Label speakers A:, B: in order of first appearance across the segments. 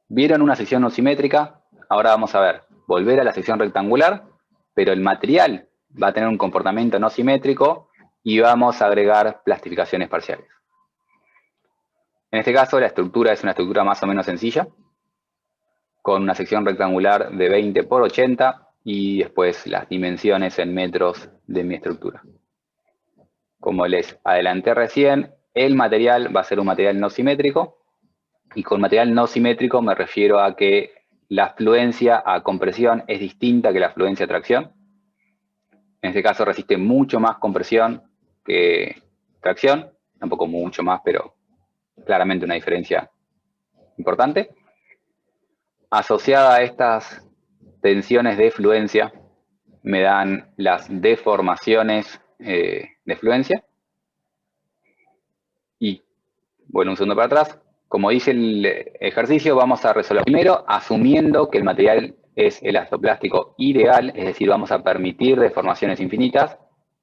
A: Vieron una sección no simétrica, ahora vamos a ver, volver a la sección rectangular, pero el material va a tener un comportamiento no simétrico y vamos a agregar plastificaciones parciales. En este caso, la estructura es una estructura más o menos sencilla, con una sección rectangular de 20 por 80 y después las dimensiones en metros de mi estructura. Como les adelanté recién, el material va a ser un material no simétrico, y con material no simétrico me refiero a que la fluencia a compresión es distinta que la fluencia a tracción. En este caso resiste mucho más compresión que tracción, tampoco mucho más, pero claramente una diferencia importante. Asociada a estas tensiones de fluencia, me dan las deformaciones de fluencia. Y bueno, un segundo para atrás. Como dice el ejercicio, vamos a resolver primero asumiendo que el material es elastoplástico ideal, es decir, vamos a permitir deformaciones infinitas,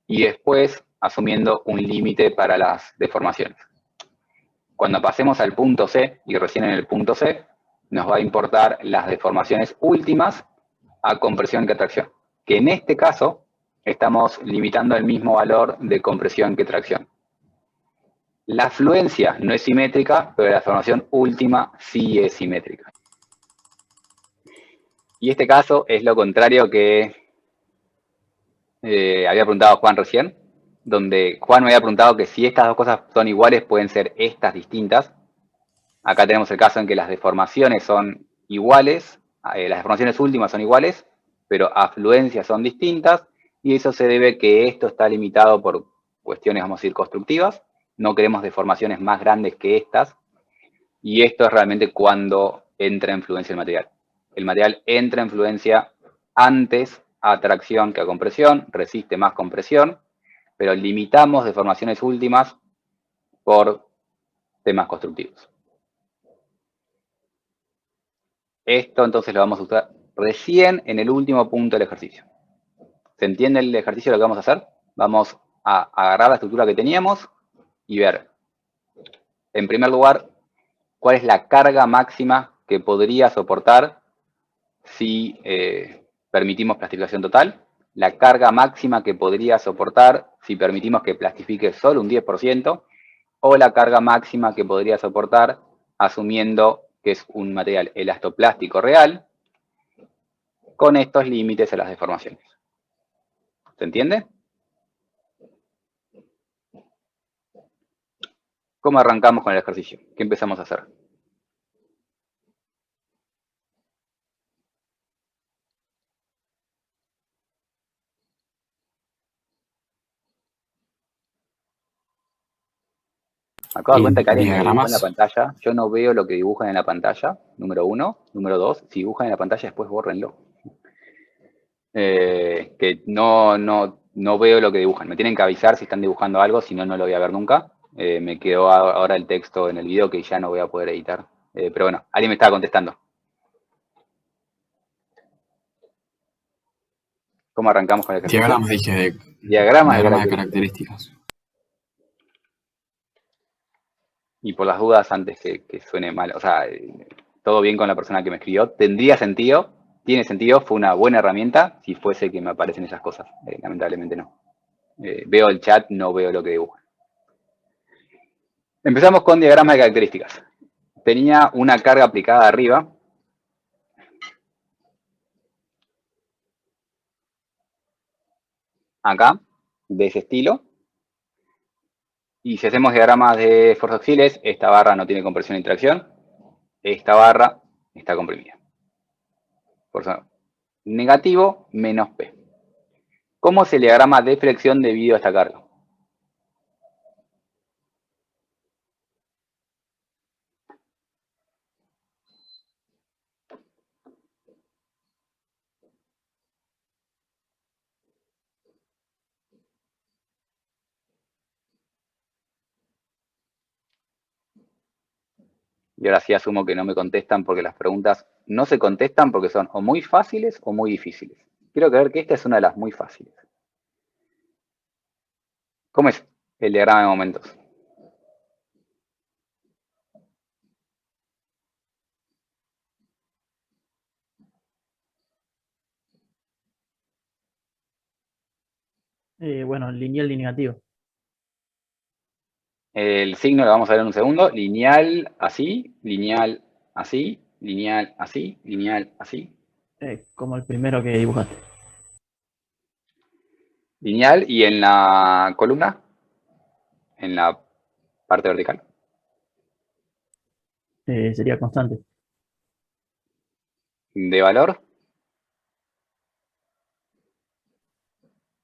A: y después asumiendo un límite para las deformaciones. Cuando pasemos al punto C, y recién en el punto C, nos va a importar las deformaciones últimas a compresión que a tracción, que en este caso estamos limitando el mismo valor de compresión que tracción. La fluencia no es simétrica, pero la deformación última sí es simétrica. Y este caso es lo contrario que había preguntado Juan recién, donde Juan me había preguntado que si estas dos cosas son iguales, pueden ser estas distintas. Acá tenemos el caso en que las deformaciones son iguales, las deformaciones últimas son iguales, pero afluencias son distintas, y eso se debe que esto está limitado por cuestiones, vamos a decir, constructivas. No queremos deformaciones más grandes que estas, y esto es realmente cuando entra en fluencia el material. El material entra en fluencia antes a tracción que a compresión, resiste más compresión, pero limitamos deformaciones últimas por temas constructivos. Esto entonces lo vamos a usar recién en el último punto del ejercicio. ¿Se entiende el ejercicio de lo que vamos a hacer? Vamos a agarrar la estructura que teníamos y ver, en primer lugar, cuál es la carga máxima que podría soportar si permitimos plastificación total, la carga máxima que podría soportar si permitimos que plastifique solo un 10%, o la carga máxima que podría soportar asumiendo que es un material elastoplástico real, con estos límites a las deformaciones. ¿Se entiende? ¿Cómo arrancamos con el ejercicio? ¿Qué empezamos a hacer? Me acabo de dar cuenta que alguien me dibujó en la
B: Diagramas.
A: pantalla. Yo no veo lo que dibujan en la pantalla, número 1. Número 2, si dibujan en la pantalla, después bórrenlo. Que no veo lo que dibujan. Me tienen que avisar si están dibujando algo, si no, no lo voy a ver nunca. Me quedó ahora el texto en el video que ya no voy a poder editar. Pero bueno, alguien me estaba contestando. ¿Cómo arrancamos con el ejercicio?
B: Diagramas, dije,
A: Diagramas de
B: diagramas de
A: características.
B: características.
A: Y por las dudas, antes que suene mal, o sea, todo bien con la persona que me escribió, tendría sentido, tiene sentido, fue una buena herramienta si fuese que me aparecen esas cosas. Lamentablemente no. Veo el chat, no veo lo que dibujan. Empezamos con diagramas de características. Tenía una carga aplicada arriba. Acá, de ese estilo. Y si hacemos diagramas de fuerzas auxiliares, esta barra no tiene compresión ni tracción. Esta barra está comprimida. Fuerza negativo menos P. ¿Cómo es el diagrama de flexión debido a esta carga? Y ahora sí asumo que no me contestan porque las preguntas no se contestan porque son o muy fáciles o muy difíciles. Quiero creer que esta es una de las muy fáciles. ¿Cómo es el diagrama de momentos?
B: Bueno, lineal y negativo.
A: El signo lo vamos a ver en un segundo. Lineal así, lineal así, lineal así, lineal así.
B: Como el primero que dibujaste.
A: Lineal y en la columna, en la parte vertical.
B: Sería constante.
A: De valor,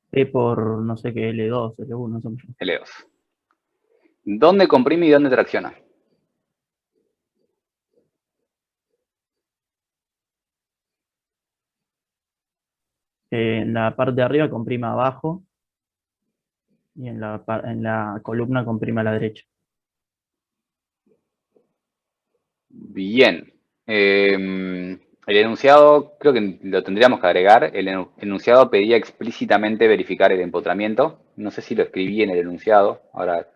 B: P por no sé qué, L2, L1, no sé.
A: L2. ¿Dónde comprime y dónde tracciona?
B: En la parte de arriba comprima abajo y en la columna comprima a la derecha.
A: Bien. El enunciado, creo que lo tendríamos que agregar. El enunciado pedía explícitamente verificar el empotramiento. No sé si lo escribí en el enunciado. Ahora,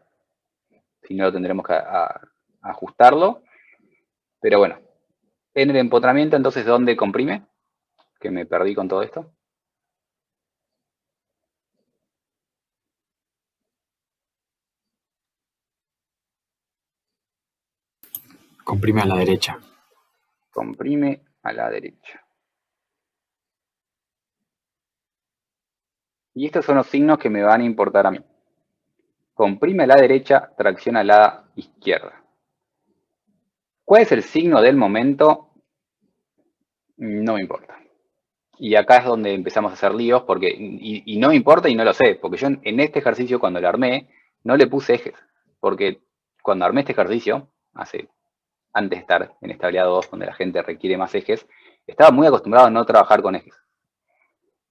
A: si no, lo tendremos que ajustarlo. Pero bueno, en el empotramiento, entonces, ¿dónde comprime? Que me perdí con todo esto.
C: Comprime a la derecha.
A: Comprime a la derecha. Y estos son los signos que me van a importar a mí. Comprime a la derecha, tracciona a la izquierda. ¿Cuál es el signo del momento? No me importa. Y acá es donde empezamos a hacer líos, porque, y no me importa y no lo sé, porque yo en este ejercicio cuando lo armé, no le puse ejes, porque cuando armé este ejercicio, antes de estar en estabilidad 2, donde la gente requiere más ejes, estaba muy acostumbrado a no trabajar con ejes.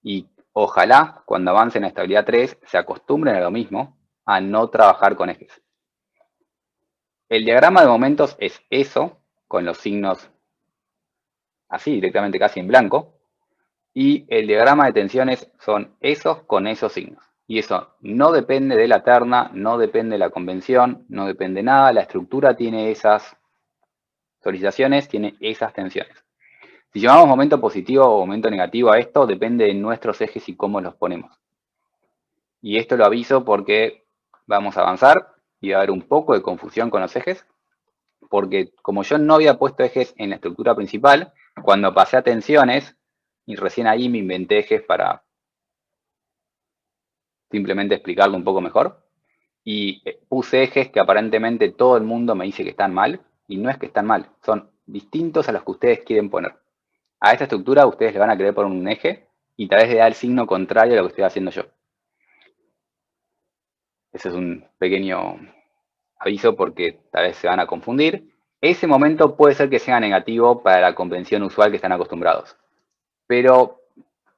A: Y ojalá cuando avancen a estabilidad 3 se acostumbren a lo mismo, a no trabajar con ejes. El diagrama de momentos es eso, con los signos así, directamente casi en blanco, y el diagrama de tensiones son esos con esos signos. Y eso no depende de la terna, no depende de la convención, no depende de nada, la estructura tiene esas solicitaciones, tiene esas tensiones. Si llamamos momento positivo o momento negativo a esto, depende de nuestros ejes y cómo los ponemos. Y esto lo aviso porque vamos a avanzar y va a haber un poco de confusión con los ejes, porque como yo no había puesto ejes en la estructura principal, cuando pasé a tensiones, y recién ahí me inventé ejes para simplemente explicarlo un poco mejor, y puse ejes que aparentemente todo el mundo me dice que están mal, y no es que están mal, son distintos a los que ustedes quieren poner. A esta estructura ustedes le van a querer poner un eje, y tal vez le da el signo contrario a lo que estoy haciendo yo. Ese es un pequeño aviso porque tal vez se van a confundir. Ese momento puede ser que sea negativo para la convención usual que están acostumbrados. Pero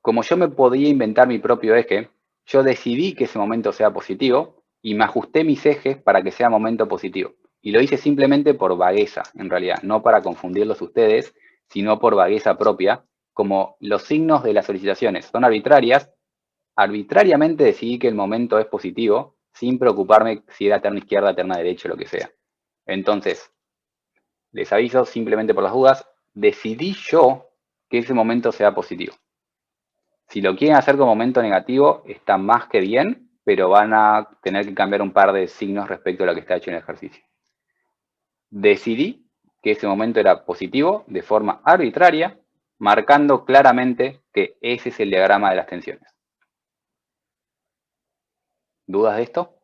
A: como yo me podía inventar mi propio eje, yo decidí que ese momento sea positivo y me ajusté mis ejes para que sea momento positivo. Y lo hice simplemente por vagueza, en realidad, no para confundirlos ustedes, sino por vagueza propia. Como los signos de las solicitaciones son arbitrarias, arbitrariamente decidí que el momento es positivo, sin preocuparme si era terna izquierda, terna derecha, lo que sea. Entonces, les aviso simplemente por las dudas, decidí yo que ese momento sea positivo. Si lo quieren hacer con momento negativo, está más que bien, pero van a tener que cambiar un par de signos respecto a lo que está hecho en el ejercicio. Decidí que ese momento era positivo de forma arbitraria, marcando claramente que ese es el diagrama de las tensiones. ¿Dudas de esto?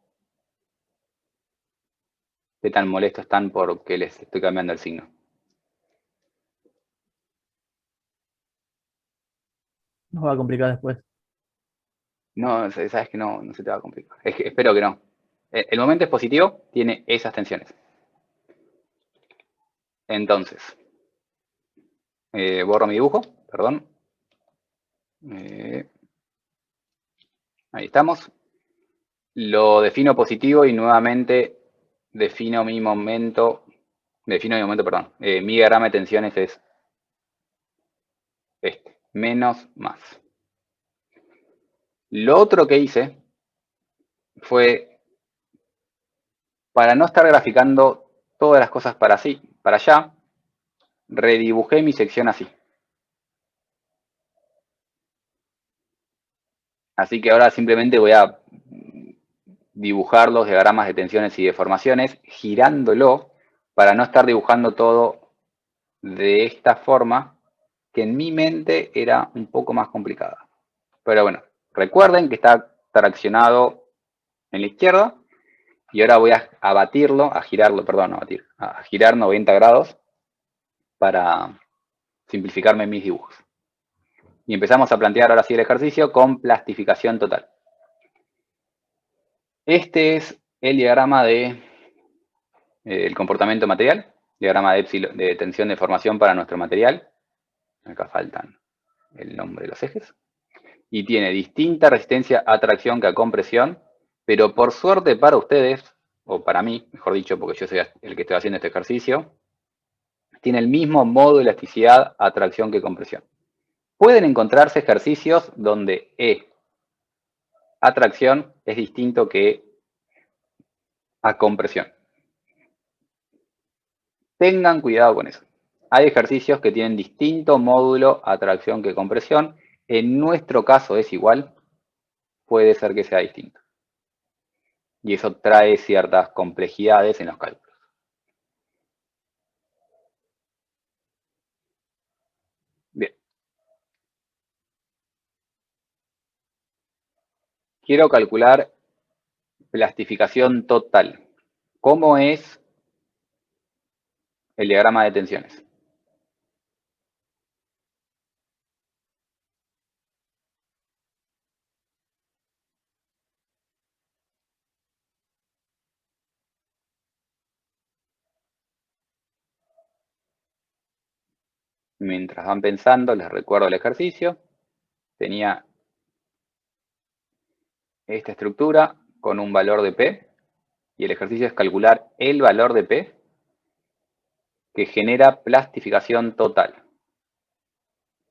A: ¿Qué tan molestos están porque les estoy cambiando el signo?
B: Nos va a complicar después.
A: No, sabes que no se te va a complicar. Espero que no. El momento es positivo, tiene esas tensiones. Entonces, borro mi dibujo, perdón. Ahí estamos. Lo defino positivo y nuevamente defino mi momento, perdón. Mi diagrama de tensiones es este, menos más. Lo otro que hice fue, para no estar graficando todas las cosas para allá, redibujé mi sección así. Así que ahora simplemente voy a dibujar los diagramas de tensiones y deformaciones girándolo para no estar dibujando todo de esta forma que en mi mente era un poco más complicada. Pero bueno, recuerden que está traccionado en la izquierda y ahora voy a batirlo, a girarlo, perdón, a girar 90 grados para simplificarme mis dibujos. Y empezamos a plantear ahora sí el ejercicio con plastificación total. Este es el diagrama de el comportamiento material, diagrama de tensión de formación para nuestro material. Acá faltan el nombre de los ejes. Y tiene distinta resistencia a tracción que a compresión, pero por suerte para ustedes, o para mí, mejor dicho, porque yo soy el que estoy haciendo este ejercicio, tiene el mismo modo de elasticidad a tracción que compresión. Pueden encontrarse ejercicios donde E a tracción es distinto que a compresión. Tengan cuidado con eso. Hay ejercicios que tienen distinto módulo a tracción que compresión. En nuestro caso es igual, puede ser que sea distinto. Y eso trae ciertas complejidades en los cálculos. Bien. Quiero calcular plastificación total. ¿Cómo es el diagrama de tensiones? Mientras van pensando, les recuerdo el ejercicio. Tenía esta estructura con un valor de P y el ejercicio es calcular el valor de P que genera plastificación total.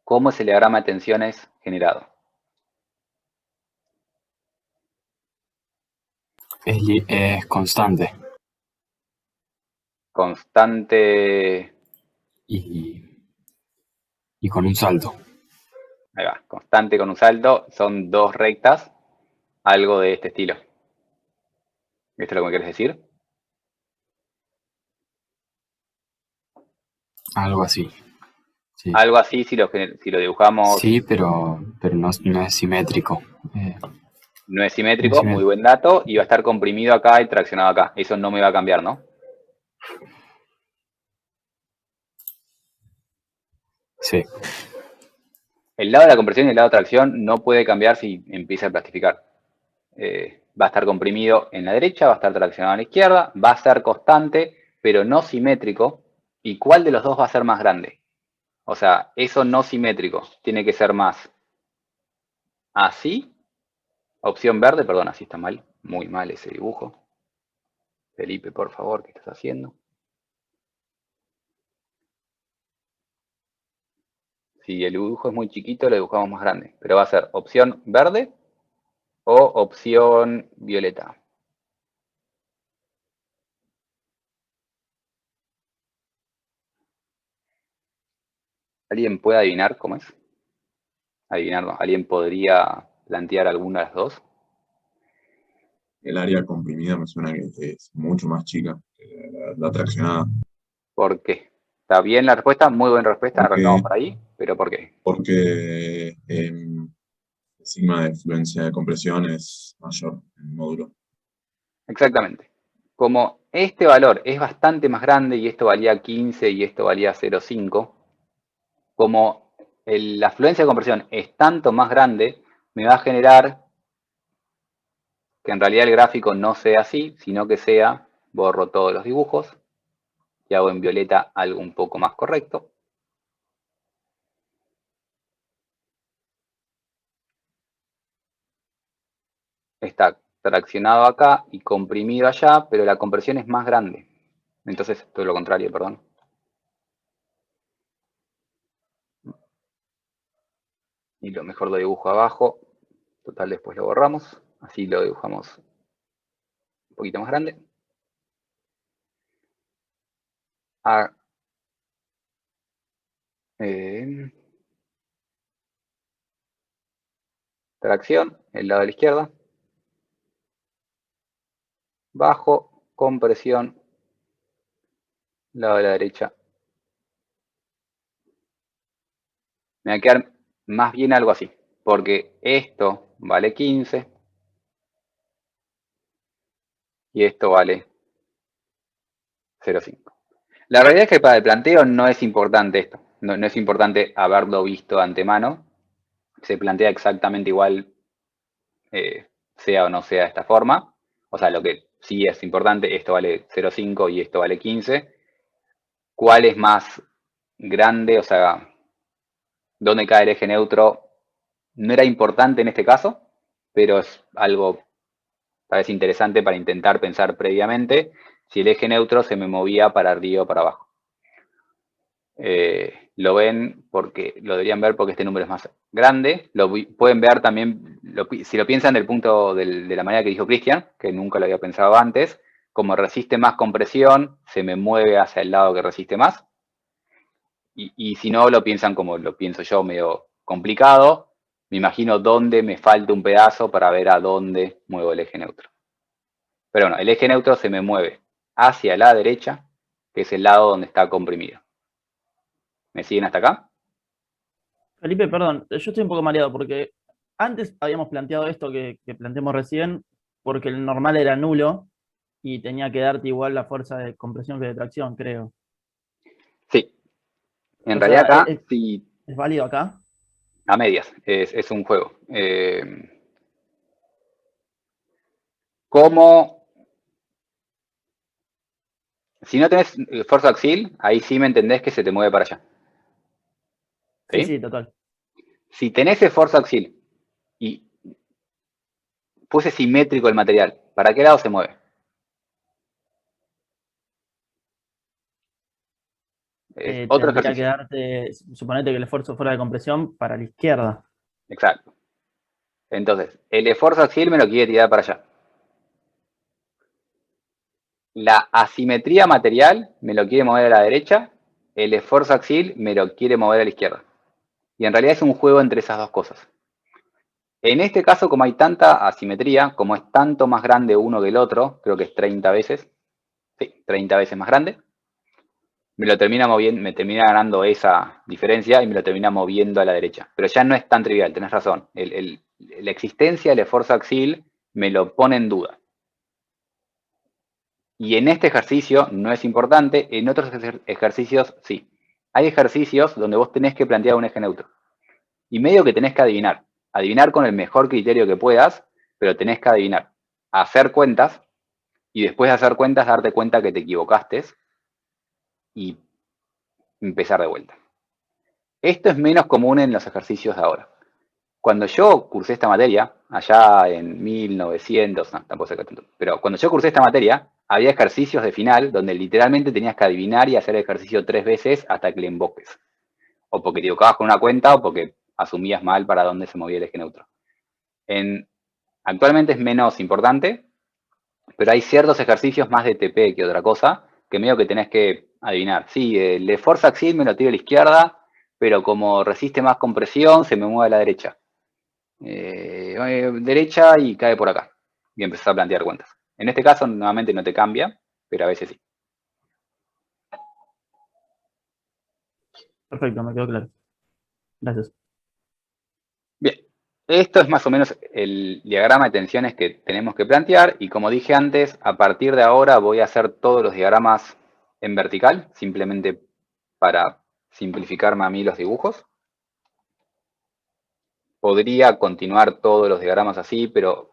A: ¿Cómo es el diagrama de tensiones generado?
C: Es constante
A: Constante,
C: y, y con un salto.
A: ahí va, constante con un salto, son dos rectas, algo de este estilo. ¿Esto es lo que me quieres decir?
C: Algo así. Sí,
A: Algo así si lo dibujamos
C: sí, pero no es simétrico.
A: no es
C: No es
A: simétrico, muy
C: simétrico.
A: buen dato, y va a estar comprimido acá y traccionado acá. Eso no me va a cambiar, ¿no?
C: Sí,
A: El lado de la compresión y el lado de tracción no puede cambiar si empieza a plastificar. Va a estar comprimido en la derecha, va a estar traccionado en la izquierda, va a ser constante, pero no simétrico. ¿Y cuál de los dos va a ser más grande? O sea, eso no simétrico tiene que ser más así. Opción verde, perdón, así está mal. Muy mal ese dibujo. Felipe, por favor, ¿qué estás haciendo? Si el dibujo es muy chiquito, lo dibujamos más grande. Pero va a ser opción verde o opción violeta. ¿Alguien puede adivinar cómo es? Adivinar, no. ¿Alguien podría plantear alguna de las dos?
D: El área comprimida me suena que es mucho más chica que la traccionada.
A: ¿Por qué? ¿Está bien la respuesta? Muy buena respuesta, arrancamos
D: Porque,
A: por ahí, pero ¿por qué?
D: porque el sigma de fluencia de compresión es mayor en el módulo.
A: Exactamente. Como este valor es bastante más grande y esto valía 15 y esto valía 0,5, como la afluencia de compresión es tanto más grande, me va a generar que en realidad el gráfico no sea así, sino que sea, borro todos los dibujos y hago en violeta algo un poco más correcto. Está traccionado acá y comprimido allá, pero la compresión es más grande. Entonces, todo lo contrario, perdón. Y lo mejor lo dibujo abajo. Total, después lo borramos. Así lo dibujamos un poquito más grande. Ah, eh, tracción, el lado de la izquierda. Bajo, compresión, lado de la derecha. Me va a quedar más bien algo así, porque esto vale 15 y esto vale 0,5. La realidad es que para el planteo no es importante esto, no es importante haberlo visto de antemano, se plantea exactamente igual, sea o no sea de esta forma. O sea, lo que sí es importante, esto vale 0,5 y esto vale 15. ¿Cuál es más grande? O sea, ¿dónde cae el eje neutro? No era importante en este caso, pero es algo tal vez interesante para intentar pensar previamente si el eje neutro se me movía para arriba o para abajo. Lo ven porque lo deberían ver porque este número es más grande. Lo pueden ver también, si lo piensan del punto de la manera que dijo Cristian, que nunca lo había pensado antes, como resiste más compresión, se me mueve hacia el lado que resiste más. Y si no lo piensan como lo pienso yo, medio complicado, me imagino dónde me falta un pedazo para ver a dónde muevo el eje neutro. Pero bueno, el eje neutro se me mueve hacia la derecha, que es el lado donde está comprimido. ¿Me siguen hasta acá?
B: Felipe, perdón, yo estoy un poco mareado porque antes habíamos planteado esto que planteamos recién, porque el normal era nulo y tenía que darte igual la fuerza de compresión que de tracción, creo.
A: Sí. En
B: O
A: realidad
B: sea,
A: acá, sí,
B: ¿es válido acá?
A: a medias, es un juego. ¿Cómo? Si no tenés fuerza axial, ahí sí me entendés que se te mueve para allá.
B: Sí,
A: ¿Sí?
B: sí, total.
A: Si tenés esfuerzo axial y fuese simétrico el material, ¿para qué lado se mueve? Es otro
B: Tendría que
A: ejercicio.
B: darte, suponete que el esfuerzo fuera de compresión para la izquierda.
A: Exacto. Entonces, el esfuerzo axial me lo quiere tirar para allá. La asimetría material me lo quiere mover a la derecha, el esfuerzo axial me lo quiere mover a la izquierda. Y en realidad es un juego entre esas dos cosas. En este caso, como hay tanta asimetría, como es tanto más grande uno que el otro, creo que es 30 veces, sí, 30 veces más grande, me lo termina moviendo, me termina ganando esa diferencia y me lo termina moviendo a la derecha. Pero ya no es tan trivial, tenés razón. La existencia del esfuerzo axial me lo pone en duda. Y en este ejercicio no es importante, en otros ejercicios sí. Hay ejercicios donde vos tenés que plantear un eje neutro. Y medio que tenés que adivinar. Adivinar con el mejor criterio que puedas, pero tenés que adivinar. Hacer cuentas y después de hacer cuentas darte cuenta que te equivocaste y empezar de vuelta. Esto es menos común en los ejercicios de ahora. Cuando yo cursé esta materia, allá en 1900, no, tampoco sé qué tanto, pero cuando yo cursé esta materia, había ejercicios de final donde literalmente tenías que adivinar y hacer el ejercicio 3 veces hasta que le invoques. O porque te equivocabas con una cuenta o porque asumías mal para dónde se movía el eje neutro. Actualmente es menos importante, pero hay ciertos ejercicios más de TP que otra cosa, que medio que tenés que adivinar. Sí, el de fuerza axial me lo tiro a la izquierda, pero como resiste más compresión, se me mueve a la derecha. Derecha y cae por acá. Y empezás a plantear cuentas. En este caso, nuevamente no te cambia, pero a veces sí.
B: Perfecto, me quedó claro. Gracias.
A: Bien, esto es más o menos el diagrama de tensiones que tenemos que plantear. Y como dije antes, a partir de ahora voy a hacer todos los diagramas en vertical, simplemente para simplificarme a mí los dibujos. Podría continuar todos los diagramas así, pero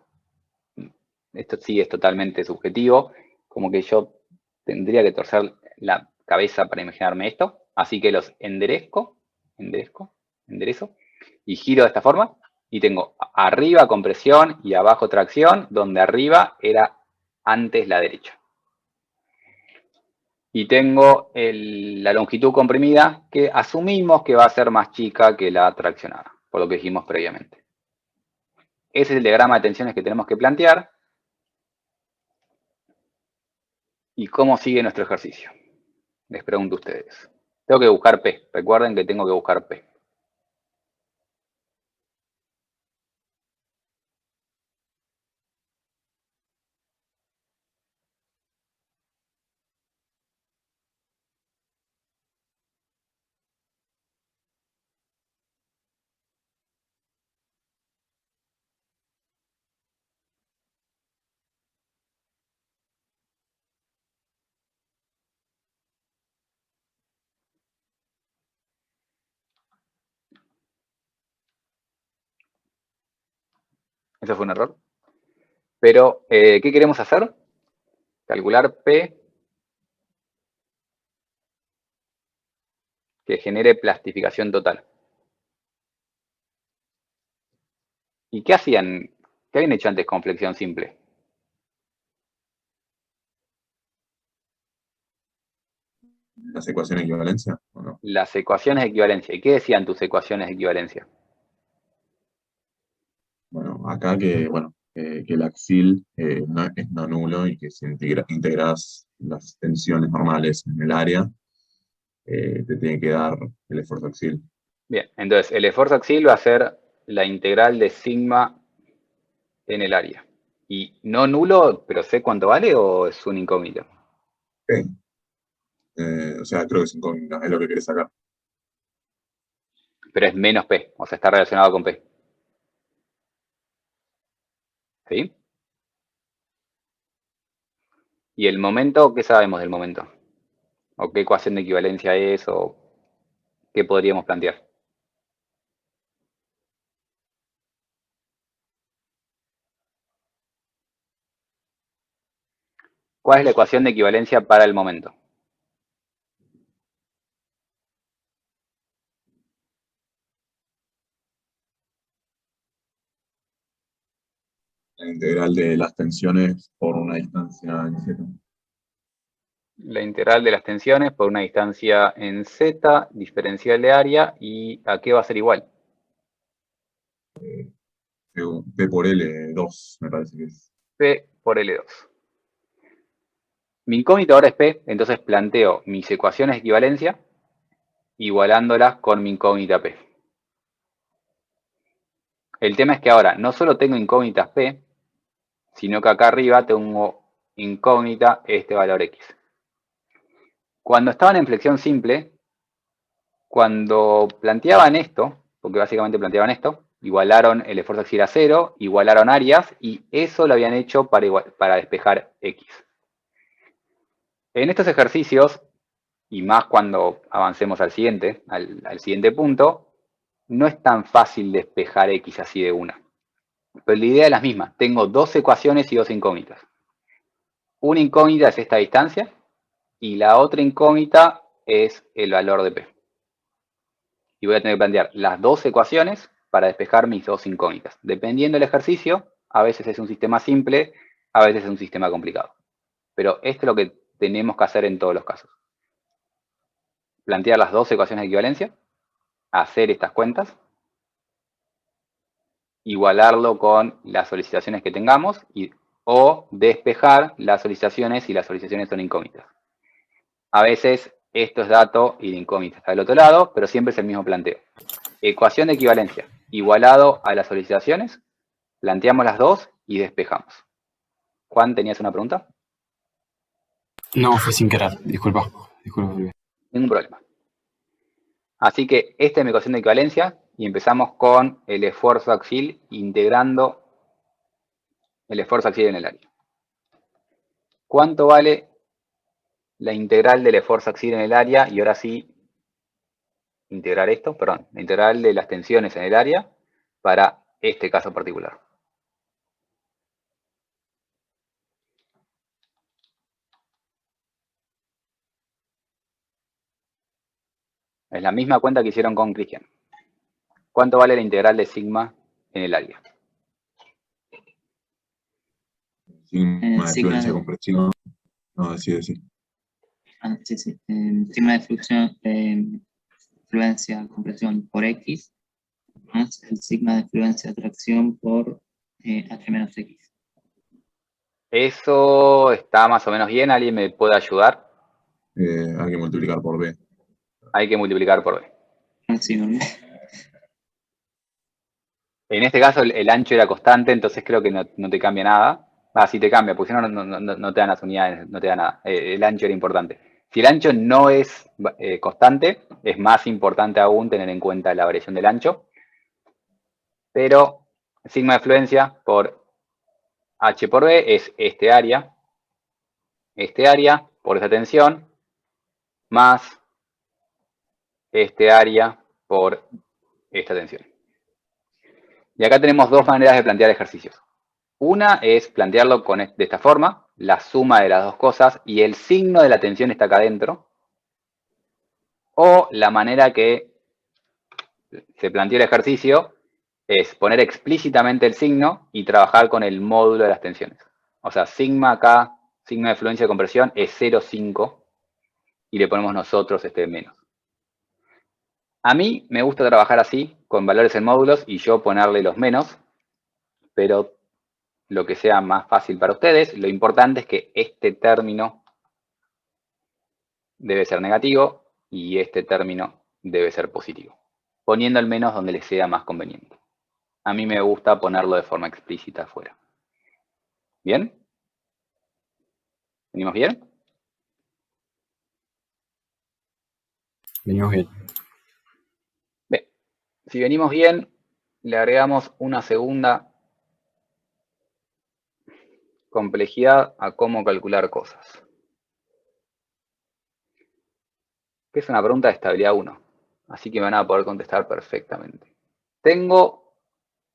A: esto sí es totalmente subjetivo. Como que yo tendría que torcer la cabeza para imaginarme esto. Así que los enderezo y giro de esta forma. Y tengo arriba compresión y abajo tracción, donde arriba era antes la derecha. Y tengo la longitud comprimida, que asumimos que va a ser más chica que la traccionada, por lo que dijimos previamente. Ese es el diagrama de tensiones que tenemos que plantear. ¿Y cómo sigue nuestro ejercicio? Les pregunto a ustedes. Tengo que buscar P. Recuerden que tengo que buscar P. Eso fue un error. Pero, ¿qué queremos hacer? Calcular P que genere plastificación total. ¿Y qué hacían? ¿Qué habían hecho antes con flexión simple?
D: ¿Las ecuaciones de equivalencia o no?
A: Las ecuaciones de equivalencia. ¿Y qué decían tus ecuaciones de equivalencia?
D: Bueno, acá que el axil es no nulo y que si integras las tensiones normales en el área, te tiene que dar el esfuerzo axil.
A: Bien, entonces el esfuerzo axil va a ser la integral de sigma en el área. ¿Y no nulo, pero sé cuánto vale o es un incógnito?
D: Sí. O sea, creo que es incógnita, es lo que querés sacar.
A: Pero es menos P, o sea, está relacionado con P. ¿Sí? ¿Y el momento? ¿Qué sabemos del momento? ¿O qué ecuación de equivalencia es? ¿O qué podríamos plantear? ¿Cuál es la ecuación de equivalencia para el momento?
D: La integral de las tensiones por una distancia en z.
A: La integral de las tensiones por una distancia en z, diferencial de área, ¿y a qué va a ser igual?
D: P por L2, me parece que es.
A: P por L2. Mi incógnito ahora es P, entonces planteo mis ecuaciones de equivalencia igualándolas con mi incógnita P. El tema es que ahora no solo tengo incógnitas P, sino que acá arriba tengo incógnita este valor X. Cuando estaban en flexión simple, cuando planteaban esto, porque básicamente planteaban esto, igualaron el esfuerzo axial a 0, igualaron áreas, y eso lo habían hecho para despejar X. En estos ejercicios, y más cuando avancemos al siguiente punto, no es tan fácil despejar X así de una. Pero la idea es la misma. Tengo dos ecuaciones y dos incógnitas. Una incógnita es esta distancia y la otra incógnita es el valor de P. Y voy a tener que plantear las dos ecuaciones para despejar mis dos incógnitas. Dependiendo del ejercicio, a veces es un sistema simple, a veces es un sistema complicado. Pero esto es lo que tenemos que hacer en todos los casos. Plantear las dos ecuaciones de equivalencia, hacer estas cuentas, igualarlo con las solicitaciones que tengamos o despejar las solicitaciones si las solicitaciones son incógnitas. A veces esto es dato y la incógnita está del otro lado, pero siempre es el mismo planteo. Ecuación de equivalencia igualado a las solicitaciones, planteamos las dos y despejamos. Juan, ¿tenías una pregunta?
C: No, fue sin querer, disculpa.
A: Ningún problema. Así que esta es mi ecuación de equivalencia y empezamos con el esfuerzo axial integrando el esfuerzo axial en el área. ¿Cuánto vale la integral del esfuerzo axial en el área? Y ahora sí, integrar esto, perdón, la integral de las tensiones en el área para este caso particular. Es la misma cuenta que hicieron con Cristian. ¿Cuánto vale la integral de sigma en el área?
D: Sigma de
E: sigma
D: fluencia
E: de-
D: compresión. No, sí.
E: Sí. Sigma de fluencia compresión por X más el sigma de fluencia tracción por H menos X.
A: Eso está más o menos bien. ¿Alguien me puede ayudar?
D: Hay que multiplicar por B.
A: Hay que multiplicar por B.
E: Sí, ¿no?
A: En este caso el ancho era constante, entonces creo que no te cambia nada. Sí te cambia, porque si no, no te dan las unidades, no te da nada. El ancho era importante. Si el ancho no es constante, es más importante aún tener en cuenta la variación del ancho. Pero sigma de fluencia por H por B es este área por esa tensión, más este área por esta tensión. Y acá tenemos dos maneras de plantear ejercicios. Una es plantearlo de esta forma, la suma de las dos cosas y el signo de la tensión está acá adentro. O la manera que se planteó el ejercicio es poner explícitamente el signo y trabajar con el módulo de las tensiones. O sea, sigma acá, signo de fluencia de compresión es 0,5 y le ponemos nosotros este menos. A mí me gusta trabajar así, con valores en módulos y yo ponerle los menos, pero lo que sea más fácil para ustedes, lo importante es que este término debe ser negativo y este término debe ser positivo, poniendo el menos donde les sea más conveniente. A mí me gusta ponerlo de forma explícita afuera. ¿Bien? ¿Venimos bien?
C: Venimos bien.
A: Bien. Si venimos bien, le agregamos una segunda complejidad a cómo calcular cosas. Que es una pregunta de estabilidad 1. Así que me van a poder contestar perfectamente. Tengo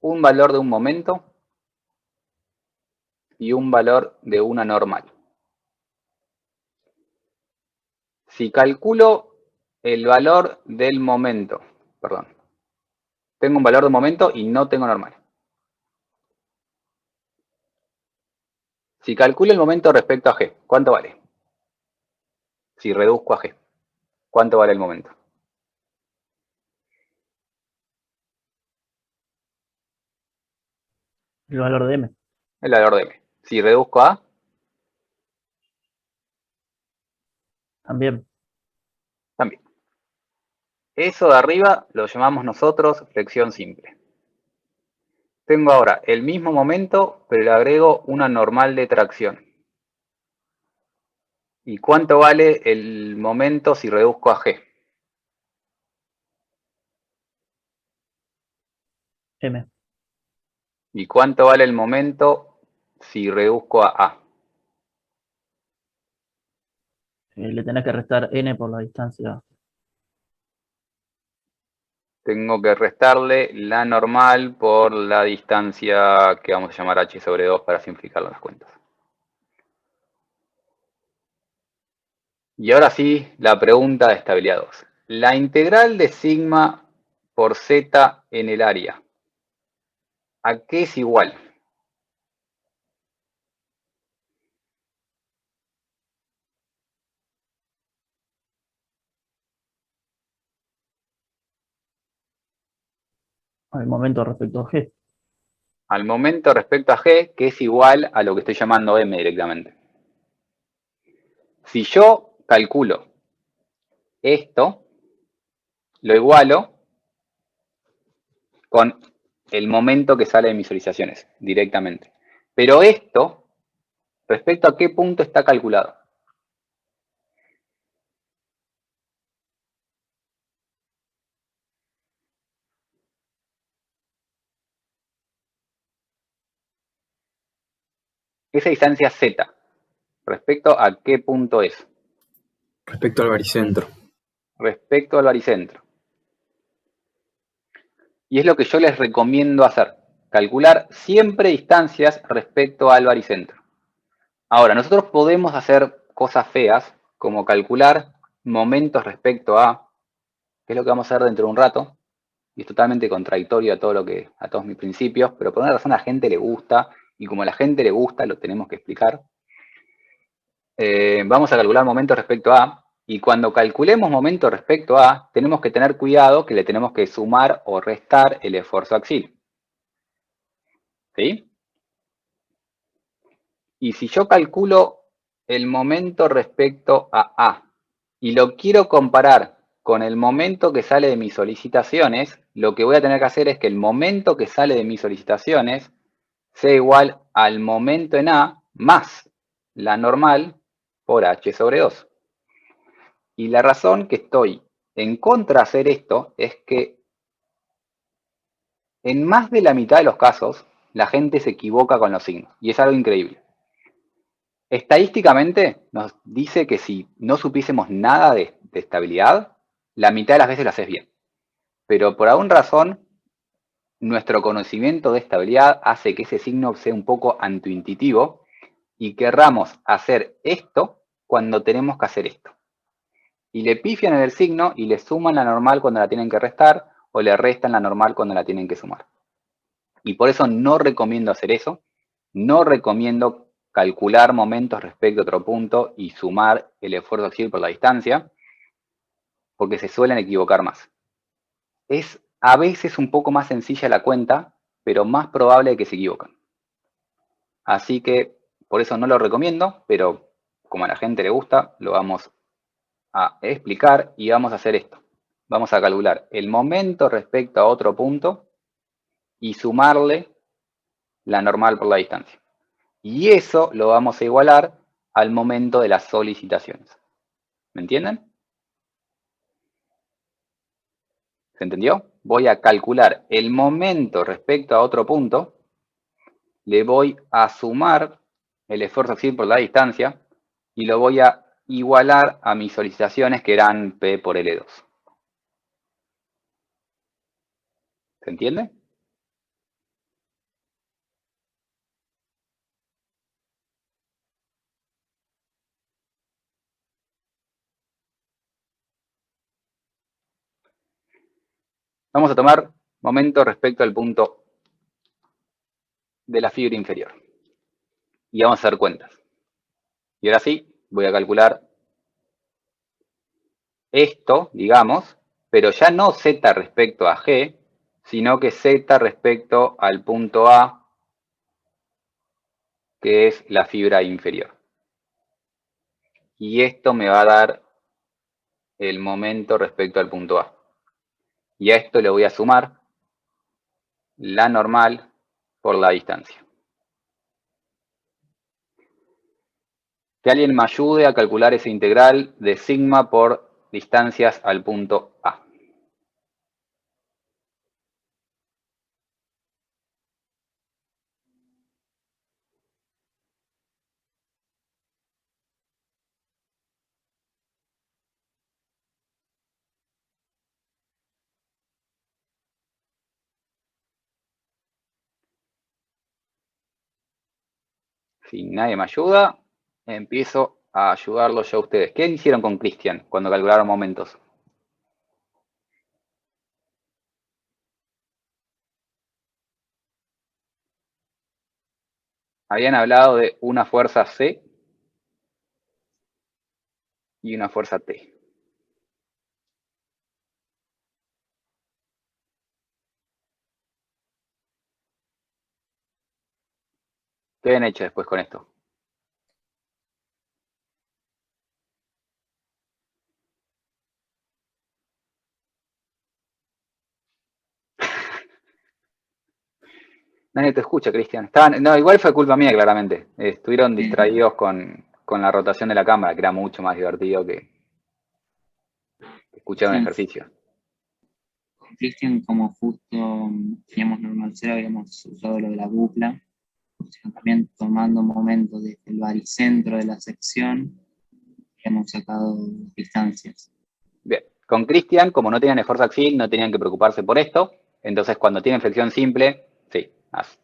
A: un valor de un momento y un valor de una normal. Si calculo el valor del momento, perdón, tengo un valor de momento y no tengo normal. Si calculo el momento respecto a G, ¿cuánto vale? Si reduzco a G, ¿cuánto vale el momento?
B: El valor de M.
A: El valor de M. Si reduzco a,
B: También.
A: también. Eso de arriba lo llamamos nosotros flexión simple. Tengo ahora el mismo momento, pero le agrego una normal de tracción. ¿Y cuánto vale el momento si reduzco a G?
B: M.
A: ¿Y cuánto vale el momento si reduzco a A?
B: Le tenés que restar N por la distancia.
A: Tengo que restarle la normal por la distancia que vamos a llamar h sobre 2 para simplificar las cuentas. Y ahora sí, la pregunta de estabilidad 2. La integral de sigma por z en el área, ¿a qué es igual?
B: Al momento respecto a G.
A: Al momento respecto a g, que es igual a lo que estoy llamando m directamente. Si yo calculo esto, lo igualo con el momento que sale de mis visualizaciones directamente. Pero esto, ¿respecto a qué punto está calculado? Esa distancia z, ¿respecto a qué punto es?
C: Respecto al baricentro.
A: Respecto al baricentro. Y es lo que yo les recomiendo hacer. Calcular siempre distancias respecto al baricentro. Ahora, nosotros podemos hacer cosas feas, como calcular momentos respecto a, que es lo que vamos a hacer dentro de un rato, y es totalmente contradictorio a todos mis principios, pero por una razón a la gente le gusta, y como a la gente le gusta, lo tenemos que explicar. Vamos a calcular momentos respecto a, y cuando calculemos momentos respecto a, tenemos que tener cuidado que le tenemos que sumar o restar el esfuerzo axial. ¿Sí? Y si yo calculo el momento respecto a, y lo quiero comparar con el momento que sale de mis solicitaciones, lo que voy a tener que hacer es que el momento que sale de mis solicitaciones sea igual al momento en A más la normal por h sobre 2. Y la razón que estoy en contra de hacer esto es que en más de la mitad de los casos la gente se equivoca con los signos. Y es algo increíble. Estadísticamente nos dice que si no supiésemos nada de estabilidad, la mitad de las veces lo haces bien. Pero por alguna razón nuestro conocimiento de estabilidad hace que ese signo sea un poco antiintuitivo y querramos hacer esto cuando tenemos que hacer esto. Y le pifian en el signo y le suman la normal cuando la tienen que restar o le restan la normal cuando la tienen que sumar. Y por eso no recomiendo hacer eso. No recomiendo calcular momentos respecto a otro punto y sumar el esfuerzo axial por la distancia, porque se suelen equivocar más. Es a veces un poco más sencilla la cuenta, pero más probable que se equivoquen. Así que por eso no lo recomiendo, pero como a la gente le gusta, lo vamos a explicar y vamos a hacer esto. Vamos a calcular el momento respecto a otro punto y sumarle la normal por la distancia. Y eso lo vamos a igualar al momento de las solicitaciones. ¿Me entienden? ¿Se entendió? Voy a calcular el momento respecto a otro punto, le voy a sumar el esfuerzo axial por la distancia y lo voy a igualar a mis solicitaciones que eran P por L2. ¿Se entiende? Vamos a tomar momento respecto al punto de la fibra inferior. Y vamos a hacer cuentas. Y ahora sí, voy a calcular esto, digamos, pero ya no Z respecto a G, sino que Z respecto al punto A, que es la fibra inferior. Y esto me va a dar el momento respecto al punto A. Y a esto le voy a sumar la normal por la distancia. Que alguien me ayude a calcular esa integral de sigma por distancias al punto A. Si nadie me ayuda, empiezo a ayudarlos yo a ustedes. ¿Qué hicieron con Cristian cuando calcularon momentos? Habían hablado de una fuerza C y una fuerza T. ¿Qué habían hecho después con esto? Nadie te escucha, Cristian. No, igual fue culpa mía, claramente. Estuvieron distraídos con la rotación de la cámara, que era mucho más divertido que escuchar un ejercicio.
E: Con Christian, como justo teníamos normal cero, habíamos usado lo de la cupla, sino también tomando momentos desde el baricentro de la sección, habíamos sacado distancias.
A: Bien, con Cristian, como no tenían esfuerzo axial, no tenían que preocuparse por esto. Entonces, cuando tienen flexión simple, sí,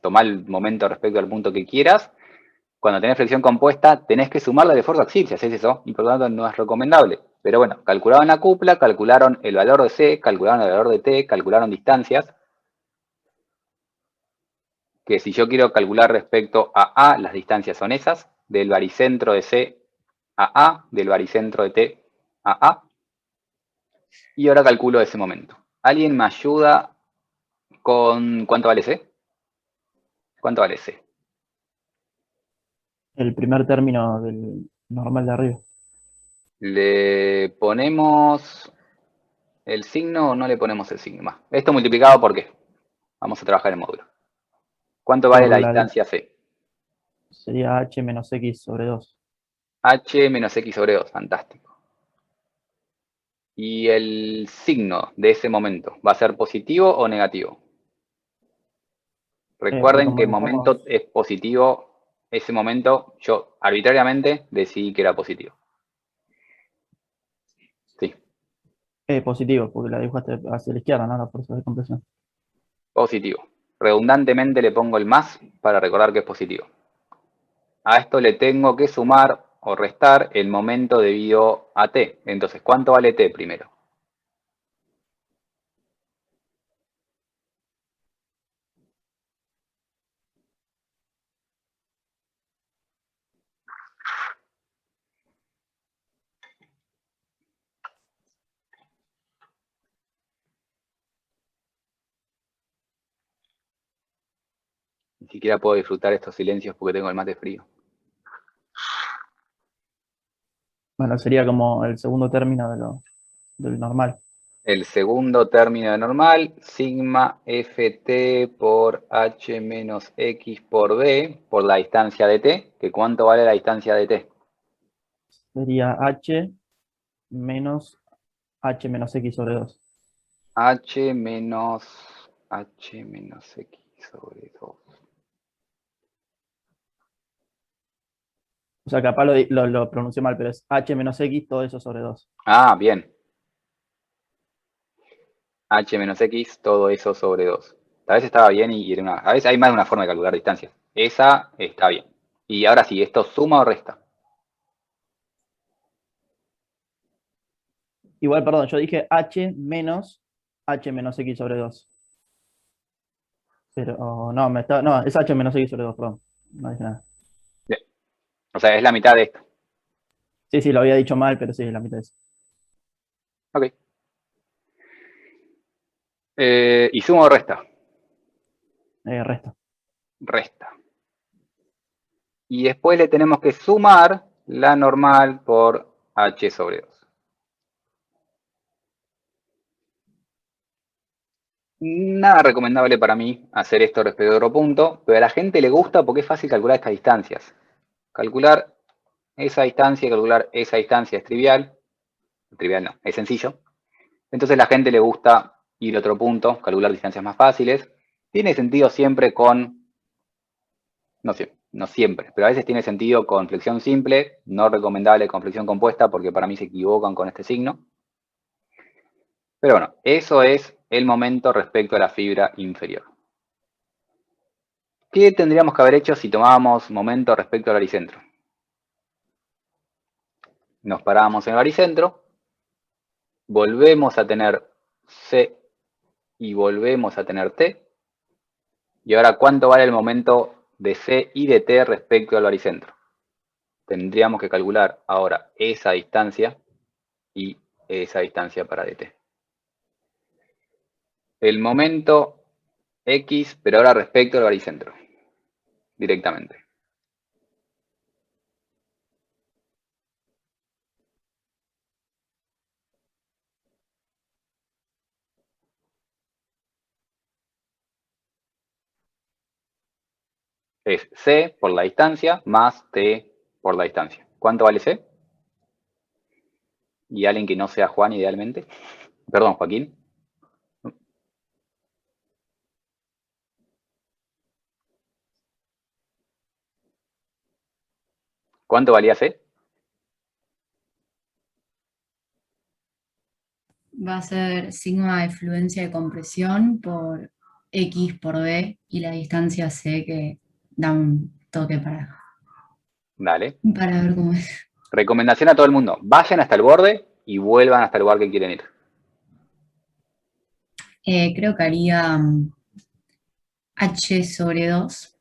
A: tomá el momento respecto al punto que quieras. Cuando tenés flexión compuesta, tenés que sumarle el esfuerzo axial si haces eso, y por lo tanto no es recomendable. Pero bueno, calcularon la cupla, calcularon el valor de C, calcularon el valor de T, calcularon distancias. Que si yo quiero calcular respecto a A, las distancias son esas, del baricentro de C a A, del baricentro de T a A. Y ahora calculo ese momento. ¿Alguien me ayuda con cuánto vale C? ¿Cuánto vale C?
B: El primer término del normal de arriba.
A: ¿Le ponemos el signo o no le ponemos el signo? Más. Esto multiplicado por qué. Vamos a trabajar en módulo. ¿Cuánto vale
B: Por
A: la
B: la
A: distancia C?
B: Sería h menos x sobre 2.
A: H menos X sobre 2. Fantástico. ¿Y el signo de ese momento va a ser positivo o negativo? Recuerden que el momento es positivo. Ese momento yo arbitrariamente decidí que era positivo. Sí.
B: Positivo, porque la dibujaste hacia la izquierda, ¿no? La fuerza de compresión.
A: Positivo. Redundantemente le pongo el más para recordar que es positivo. A esto le tengo que sumar o restar el momento debido a t. Entonces, ¿cuánto vale t primero? Ni siquiera puedo disfrutar estos silencios porque tengo el mate frío.
B: Bueno, sería como el segundo término del normal.
A: El segundo término de normal, sigma ft por h menos x por b, por la distancia de t, que ¿cuánto vale la distancia de t?
B: Sería h menos x sobre 2.
A: h menos x sobre 2.
B: O sea, capaz lo pronuncié mal, pero es h menos x, todo eso sobre 2.
A: Ah, bien. H menos X, todo eso sobre 2. A veces estaba bien y era a veces hay más de una forma de calcular distancias. Esa está bien. Y ahora sí, ¿esto suma o resta?
B: Igual, perdón, yo dije h menos x sobre 2. Pero no, no, es h menos x sobre 2, perdón. No dije nada.
A: Bien. O sea, es la mitad de esto.
B: Sí, sí, lo había dicho mal, pero sí, es la mitad de eso.
A: Ok. ¿Y suma o resta?
B: Resta.
A: Resta. Y después le tenemos que sumar la normal por H sobre 2. Nada recomendable para mí hacer esto respecto a otro punto, pero a la gente le gusta porque es fácil calcular estas distancias. Calcular esa distancia y calcular esa distancia es trivial. Trivial no, es sencillo. Entonces a la gente le gusta ir a otro punto, calcular distancias más fáciles. Tiene sentido siempre con, no siempre, pero a veces tiene sentido con flexión simple, no recomendable con flexión compuesta porque para mí se equivocan con este signo. Pero bueno, eso es el momento respecto a la fibra inferior. ¿Qué tendríamos que haber hecho si tomábamos momento respecto al baricentro? Nos parábamos en el baricentro, volvemos a tener C y volvemos a tener T. Y ahora, ¿cuánto vale el momento de C y de T respecto al baricentro? Tendríamos que calcular ahora esa distancia y esa distancia para dt. El momento X, pero ahora respecto al baricentro, directamente. Es C por la distancia más T por la distancia. ¿Cuánto vale C? Y alguien que no sea Juan, idealmente. Perdón, Joaquín. ¿Cuánto valía C?
F: Va a ser sigma de fluencia de compresión por X por B y la distancia C que da un toque
A: Dale.
F: para ver cómo es.
A: Recomendación a todo el mundo. Vayan hasta el borde y vuelvan hasta el lugar que quieren ir.
F: Creo que haría H sobre 2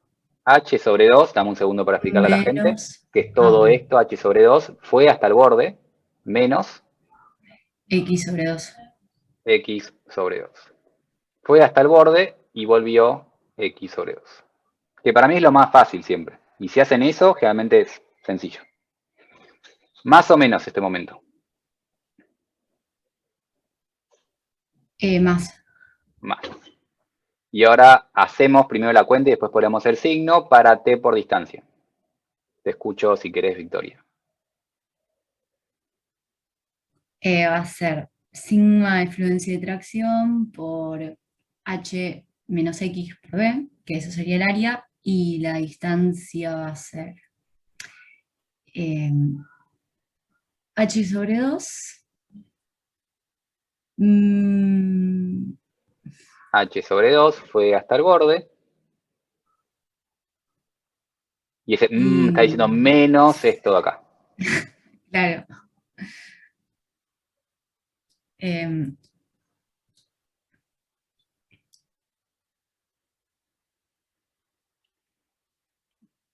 A: H sobre 2, dame un segundo para explicarle a la gente,
F: menos
A: que es todo
F: bueno,
A: esto, H sobre 2, fue hasta el borde, menos
F: X sobre 2.
A: X sobre 2. Fue hasta el borde y volvió X sobre 2. Que para mí es lo más fácil siempre. Y si hacen eso, generalmente es sencillo. Más o menos este momento.
F: Más.
A: Más. Y ahora hacemos primero la cuenta y después ponemos el signo para T por distancia. Te escucho si querés, Victoria.
F: Va a ser sigma de fluencia de tracción por H menos X por B, que eso sería el área, y la distancia va a ser H sobre 2
A: h sobre 2 fue hasta el borde. Y ese está diciendo menos esto de acá.
F: Claro.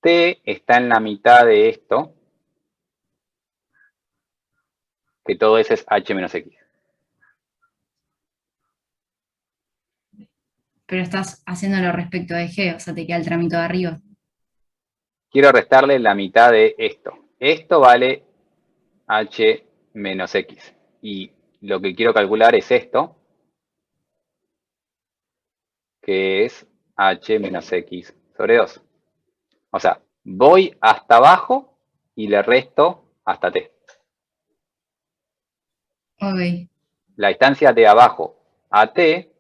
A: T está en la mitad de esto, que todo eso es h menos x.
F: Pero estás haciéndolo respecto de G, o sea, te queda el tramito de arriba.
A: Quiero restarle la mitad de esto. Esto vale h menos x. Y lo que quiero calcular es esto, que es h menos x sobre 2. O sea, voy hasta abajo y le resto hasta t.
F: Ok.
A: La distancia de abajo a t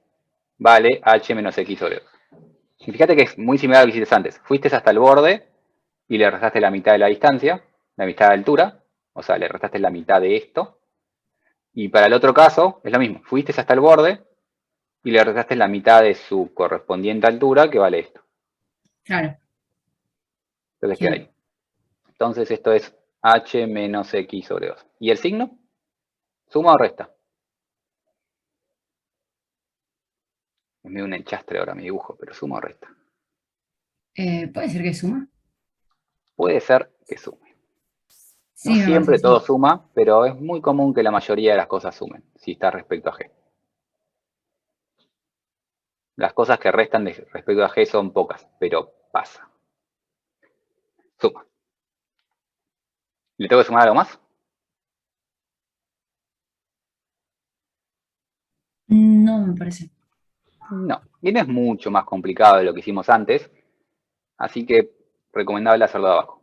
A: vale h menos x sobre 2. Y fíjate que es muy similar a lo que hiciste antes. Fuiste hasta el borde y le restaste la mitad de la distancia, la mitad de altura, o sea, le restaste la mitad de esto. Y para el otro caso es lo mismo. Fuiste hasta el borde y le restaste la mitad de su correspondiente altura, que vale esto.
F: Claro.
A: Entonces
F: Sí.
A: queda ahí. Entonces esto es h menos x sobre 2. ¿Y el signo? ¿Suma o resta? Es medio un enchastre ahora mi dibujo, pero suma o resta.
F: ¿Puede ser que suma?
A: Puede ser que sume.
F: Sí,
A: No
F: me parece
A: siempre
F: que
A: todo
F: sí.
A: suma, pero es muy común que la mayoría de las cosas sumen, si está respecto a g. Las cosas que restan respecto a g son pocas, pero pasa. Suma. ¿Le tengo que sumar algo más?
F: No, me parece.
A: No. Y no es mucho más complicado de lo que hicimos antes, así que recomendable hacerlo de abajo.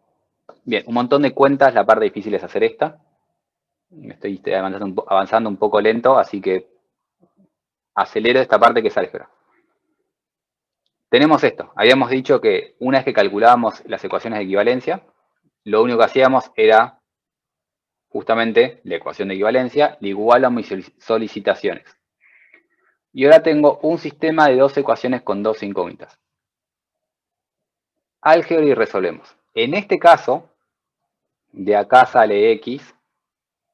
A: Bien, un montón de cuentas, la parte difícil es hacer esta. Estoy avanzando un poco lento, así que acelero esta parte que es álgebra. Tenemos esto. Habíamos dicho que una vez que calculábamos las ecuaciones de equivalencia, lo único que hacíamos era justamente la ecuación de equivalencia, le igualo a mis solicitaciones. Y ahora tengo un sistema de dos ecuaciones con dos incógnitas. Álgebra y resolvemos. En este caso, de acá sale x,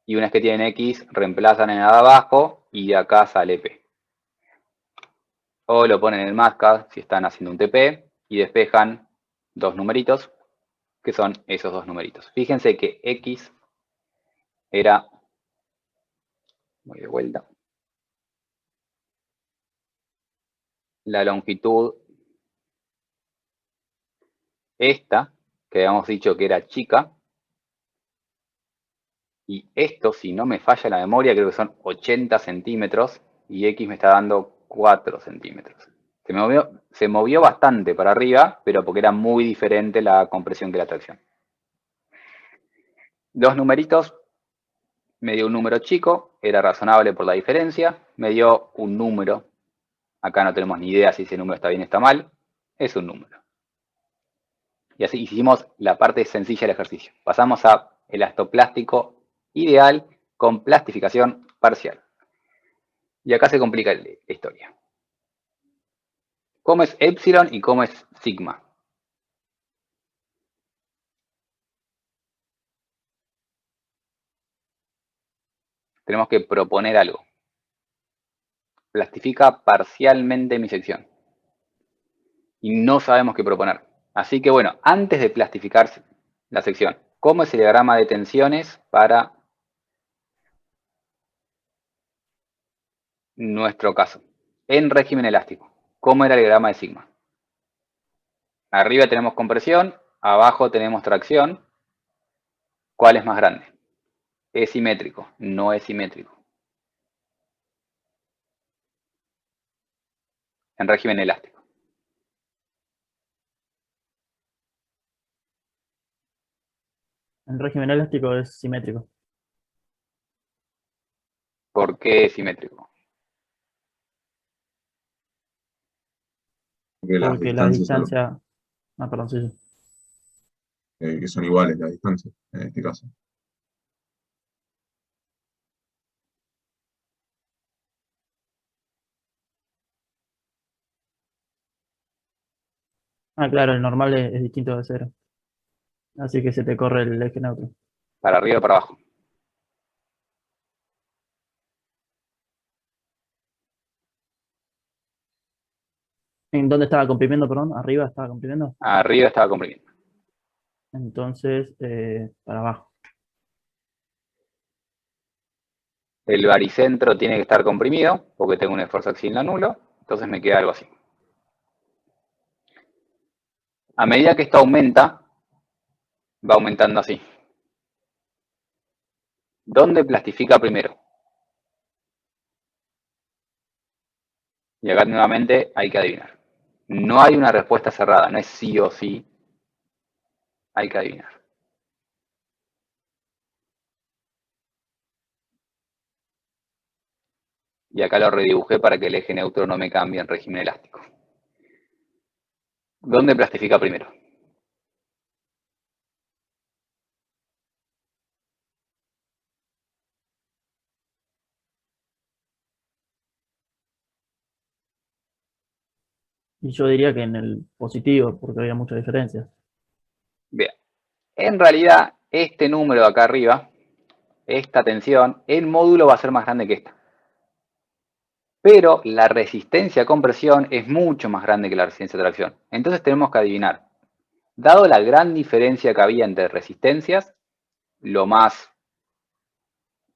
A: y una vez que tienen x, reemplazan en el de abajo, y de acá sale p. O lo ponen en el MATLAB si están haciendo un TP, y despejan dos numeritos, que son esos dos numeritos. Fíjense que x era, voy de vuelta, la longitud esta, que habíamos dicho que era chica, y esto, si no me falla la memoria, creo que son 80 centímetros, y x me está dando 4 centímetros. Se movió bastante para arriba, pero porque era muy diferente la compresión que la tracción. Dos numeritos, me dio un número chico, era razonable por la diferencia, me dio un número, acá no tenemos ni idea si ese número está bien o está mal, es un número. Y así hicimos la parte sencilla del ejercicio. Pasamos a elastoplástico ideal con plastificación parcial. Y acá se complica la historia. ¿Cómo es epsilon y cómo es sigma? Tenemos que proponer algo. Plastifica parcialmente mi sección. Y no sabemos qué proponer. Así que bueno, antes de plastificar la sección, ¿cómo es el diagrama de tensiones para nuestro caso? En régimen elástico, ¿cómo era el diagrama de sigma? Arriba tenemos compresión, abajo tenemos tracción. ¿Cuál es más grande? Es simétrico, no es simétrico. En régimen elástico.
B: El régimen elástico es simétrico.
A: ¿Por qué es simétrico?
D: Porque las
B: Porque la
D: distancias
B: distancia. Ah, perdón, sí, sí.
D: que son iguales las distancias, en este caso.
B: Ah, claro, el normal es distinto de cero. Así que se te corre el eje neutro.
A: Para arriba o para abajo.
B: ¿En dónde estaba comprimiendo, perdón? ¿Arriba estaba comprimiendo?
A: Arriba estaba comprimiendo.
B: Entonces, para abajo.
A: El baricentro tiene que estar comprimido, porque tengo un esfuerzo axial no nulo, entonces me queda algo así. A medida que esto aumenta, va aumentando así. ¿Dónde plastifica primero? Y acá nuevamente hay que adivinar. No hay una respuesta cerrada, no es sí o sí. Hay que adivinar. Y acá lo redibujé para que el eje neutro no me cambie en régimen elástico. ¿Dónde plastifica primero?
B: Y yo diría que en el positivo, porque había mucha diferencia.
A: Bien. En realidad, este número de acá arriba, esta tensión, el módulo va a ser más grande que esta. Pero la resistencia a compresión es mucho más grande que la resistencia a tracción. Entonces tenemos que adivinar. Dado la gran diferencia que había entre resistencias, lo más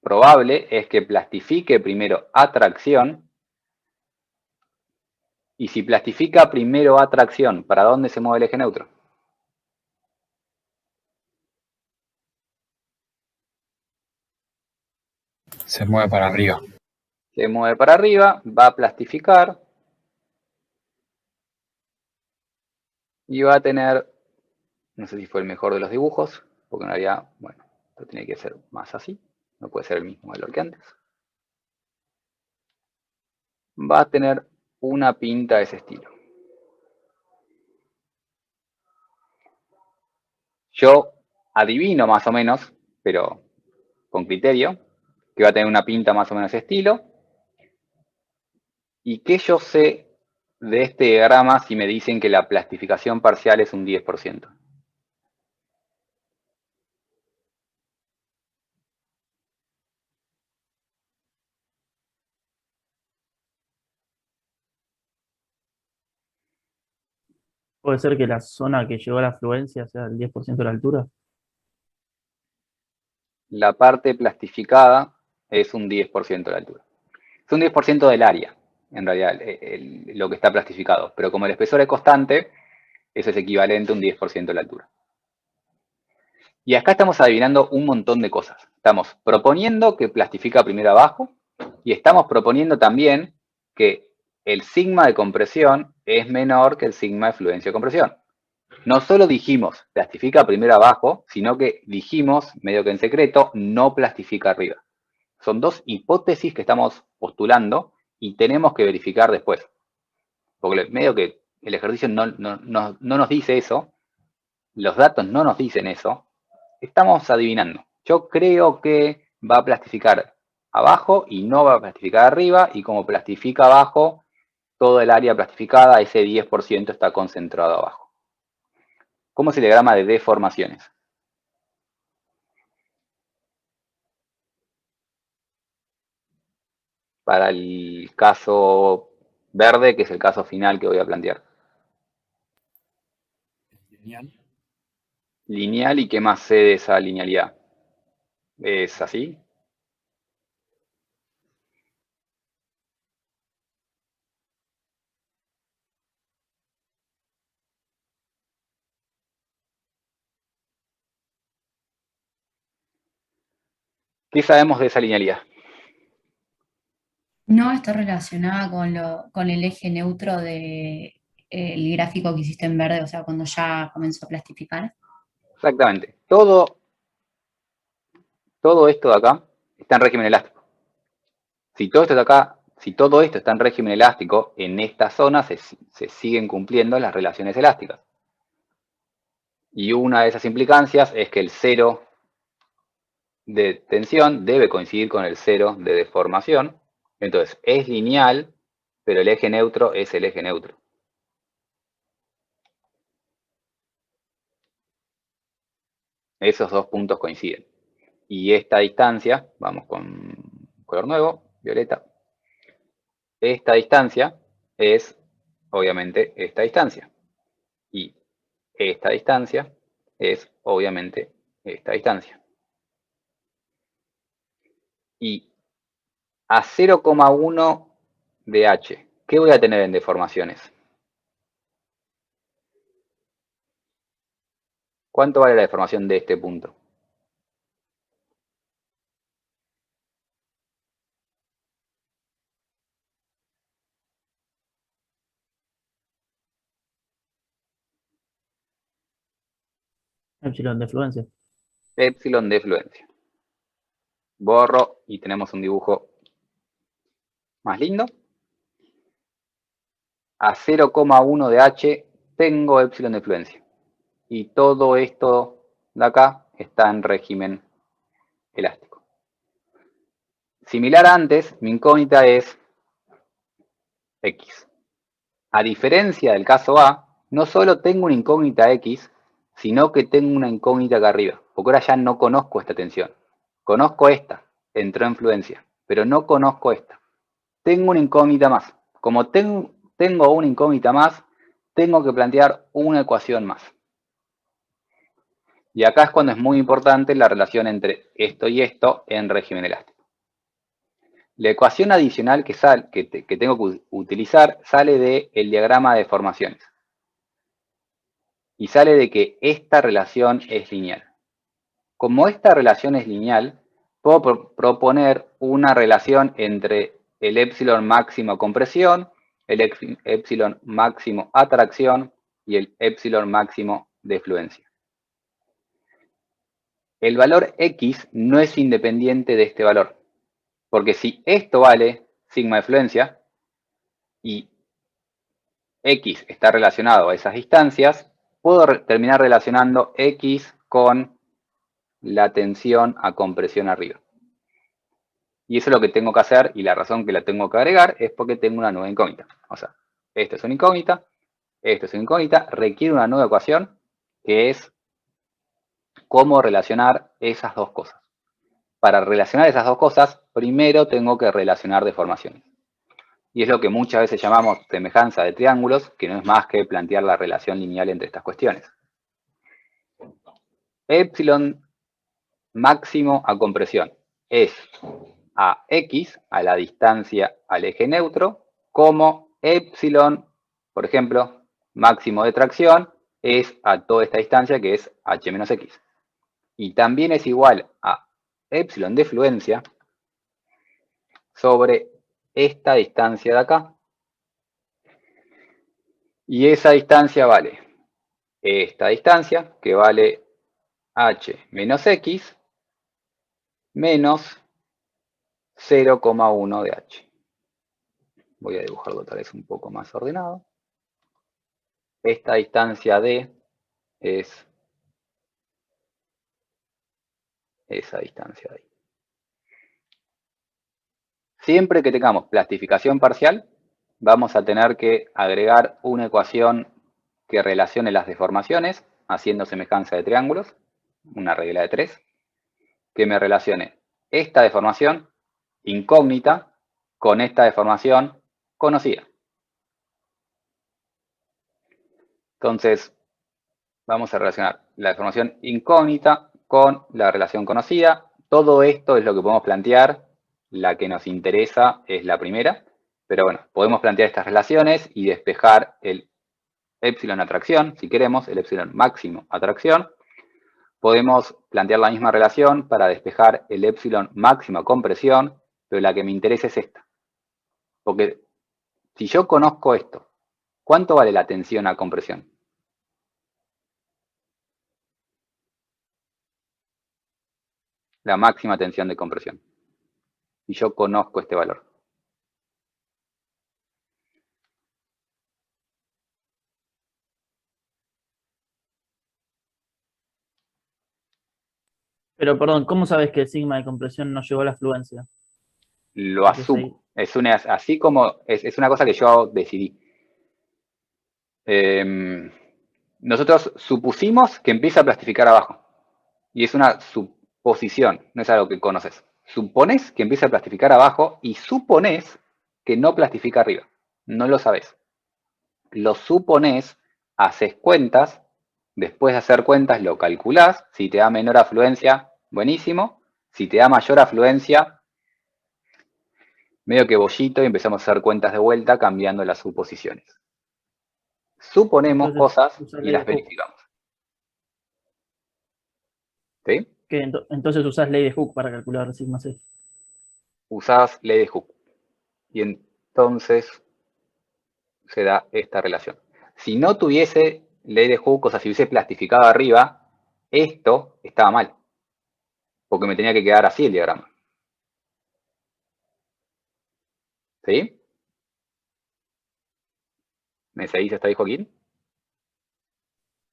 A: probable es que plastifique primero a tracción. Y si plastifica primero a tracción, ¿para dónde se mueve el eje neutro?
C: Se mueve para arriba.
A: Se mueve para arriba, va a plastificar. Y va a tener, no sé si fue el mejor de los dibujos, porque en realidad, bueno, esto tiene que ser más así. No puede ser el mismo valor que antes. Va a tener una pinta de ese estilo. Yo adivino más o menos, pero con criterio, que va a tener una pinta más o menos de ese estilo. ¿Y qué yo sé de este diagrama si me dicen que la plastificación parcial es un 10%?
B: Puede ser que la zona que llegó a la afluencia sea el 10% de la altura.
A: La parte plastificada es un 10% de la altura. Es un 10% del área, en realidad, lo que está plastificado. Pero como el espesor es constante, eso es equivalente a un 10% de la altura. Y acá estamos adivinando un montón de cosas. Estamos proponiendo que plastifica primero abajo y estamos proponiendo también que el sigma de compresión es menor que el sigma de fluencia de compresión. No solo dijimos plastifica primero abajo, sino que dijimos, medio que en secreto, no plastifica arriba. Son dos hipótesis que estamos postulando y tenemos que verificar después. Porque medio que el ejercicio no nos dice eso, los datos no nos dicen eso, estamos adivinando. Yo creo que va a plastificar abajo y no va a plastificar arriba, y como plastifica abajo, todo el área plastificada, ese 10% está concentrado abajo. ¿Cómo es el diagrama de deformaciones? Para el caso verde, que es el caso final que voy a plantear.
C: Lineal.
A: Lineal, ¿y qué más sé de esa linealidad? ¿Es así? ¿Qué sabemos de esa linealidad?
F: No está relacionada con el eje neutro del gráfico que hiciste en verde, o sea, cuando ya comenzó a plastificar.
A: Exactamente. Todo esto de acá está en régimen elástico. Si todo esto de acá, si todo esto está en régimen elástico, en esta zona se siguen cumpliendo las relaciones elásticas. Y una de esas implicancias es que el cero de tensión debe coincidir con el cero de deformación. Entonces, es lineal, pero el eje neutro es el eje neutro. Esos dos puntos coinciden. Y esta distancia, vamos con color nuevo, violeta. Esta distancia es, obviamente, esta distancia. Y esta distancia es, obviamente, esta distancia. Y a 0,1 de h, ¿qué voy a tener en deformaciones? ¿Cuánto vale la deformación de este punto?
B: Epsilon de fluencia.
A: Epsilon de fluencia. Borro y tenemos un dibujo más lindo. A 0,1 de h tengo epsilon de fluencia. Y todo esto de acá está en régimen elástico. Similar a antes, mi incógnita es x. A diferencia del caso A, no solo tengo una incógnita x, sino que tengo una incógnita acá arriba, porque ahora ya no conozco esta tensión. Conozco esta, entró en fluencia, pero no conozco esta. Tengo una incógnita más. Como tengo una incógnita más, tengo que plantear una ecuación más. Y acá es cuando es muy importante la relación entre esto y esto en régimen elástico. La ecuación adicional que tengo que utilizar sale del diagrama de deformaciones. Y sale de que esta relación es lineal. Como esta relación es lineal, puedo proponer una relación entre el epsilon máximo compresión, el epsilon máximo atracción y el epsilon máximo de fluencia. El valor x no es independiente de este valor, porque si esto vale sigma de fluencia y x está relacionado a esas distancias, puedo terminar relacionando x con la tensión a compresión arriba. Y eso es lo que tengo que hacer, y la razón que la tengo que agregar es porque tengo una nueva incógnita. O sea, esto es una incógnita, esto es una incógnita, requiere una nueva ecuación, que es cómo relacionar esas dos cosas. Para relacionar esas dos cosas, primero tengo que relacionar deformaciones. Y es lo que muchas veces llamamos semejanza de triángulos, que no es más que plantear la relación lineal entre estas cuestiones. Epsilon máximo a compresión es a x, a la distancia al eje neutro, como epsilon, por ejemplo, máximo de tracción, es a toda esta distancia que es h menos x. Y también es igual a epsilon de fluencia sobre esta distancia de acá. Y esa distancia vale esta distancia, que vale h menos x, menos 0,1 de h. Voy a dibujarlo tal vez un poco más ordenado. Esta distancia d es esa distancia de ahí. Siempre que tengamos plastificación parcial, vamos a tener que agregar una ecuación que relacione las deformaciones, haciendo semejanza de triángulos, una regla de 3, que me relacione esta deformación incógnita con esta deformación conocida. Entonces, vamos a relacionar la deformación incógnita con la relación conocida. Todo esto es lo que podemos plantear. La que nos interesa es la primera. Pero bueno, podemos plantear estas relaciones y despejar el epsilon atracción, si queremos, el epsilon máximo atracción. Podemos plantear la misma relación para despejar el epsilon máximo compresión, pero la que me interesa es esta. Porque si yo conozco esto, ¿cuánto vale la tensión a compresión? La máxima tensión de compresión. Y yo conozco este valor.
B: Pero perdón, ¿cómo sabes que el sigma de compresión no llegó a la fluencia?
A: Lo asumo. Es una cosa que yo decidí. Nosotros supusimos que empieza a plastificar abajo. Y es una suposición, no es algo que conoces. Supones que empieza a plastificar abajo y supones que no plastifica arriba. No lo sabes. Lo supones, haces cuentas, después de hacer cuentas lo calculás. Si te da menor afluencia, buenísimo. Si te da mayor afluencia, medio que bollito y empezamos a hacer cuentas de vuelta cambiando las suposiciones. Suponemos
B: Entonces,
A: cosas
B: usás
A: y
B: ley de
A: las
B: Hooke.
A: verificamos. ¿Sí?
B: Entonces usás ley de Hooke para calcular sigma C.
A: Usás ley de Hooke. Y entonces se da esta relación. Si no tuviese ley de Hooke, o sea, si hubiese plastificado arriba, esto estaba mal. Porque me tenía que quedar así el diagrama. ¿Sí? ¿Me seguís hasta ahí, Joaquín?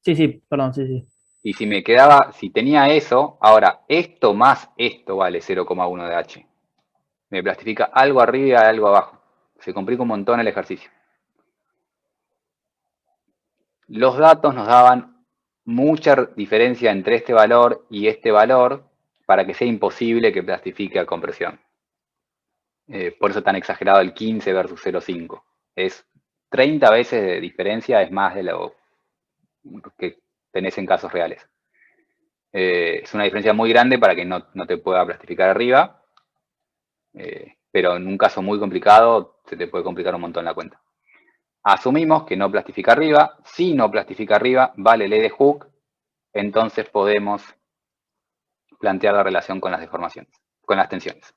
B: Sí, sí, perdón, sí, sí.
A: Y si me quedaba, si tenía eso, ahora esto más esto vale 0,1 de H. Me plastifica algo arriba y algo abajo. Se complica un montón el ejercicio. Los datos nos daban mucha diferencia entre este valor y este valor para que sea imposible que plastifique a compresión. Por eso tan exagerado el 15 versus 0,5. Es 30 veces de diferencia, es más de lo que tenés en casos reales. Es una diferencia muy grande para que no te pueda plastificar arriba, pero en un caso muy complicado se te puede complicar un montón la cuenta. Asumimos que no plastifica arriba. Si no plastifica arriba, vale ley de Hooke, entonces podemos plantear la relación con las deformaciones, con las tensiones.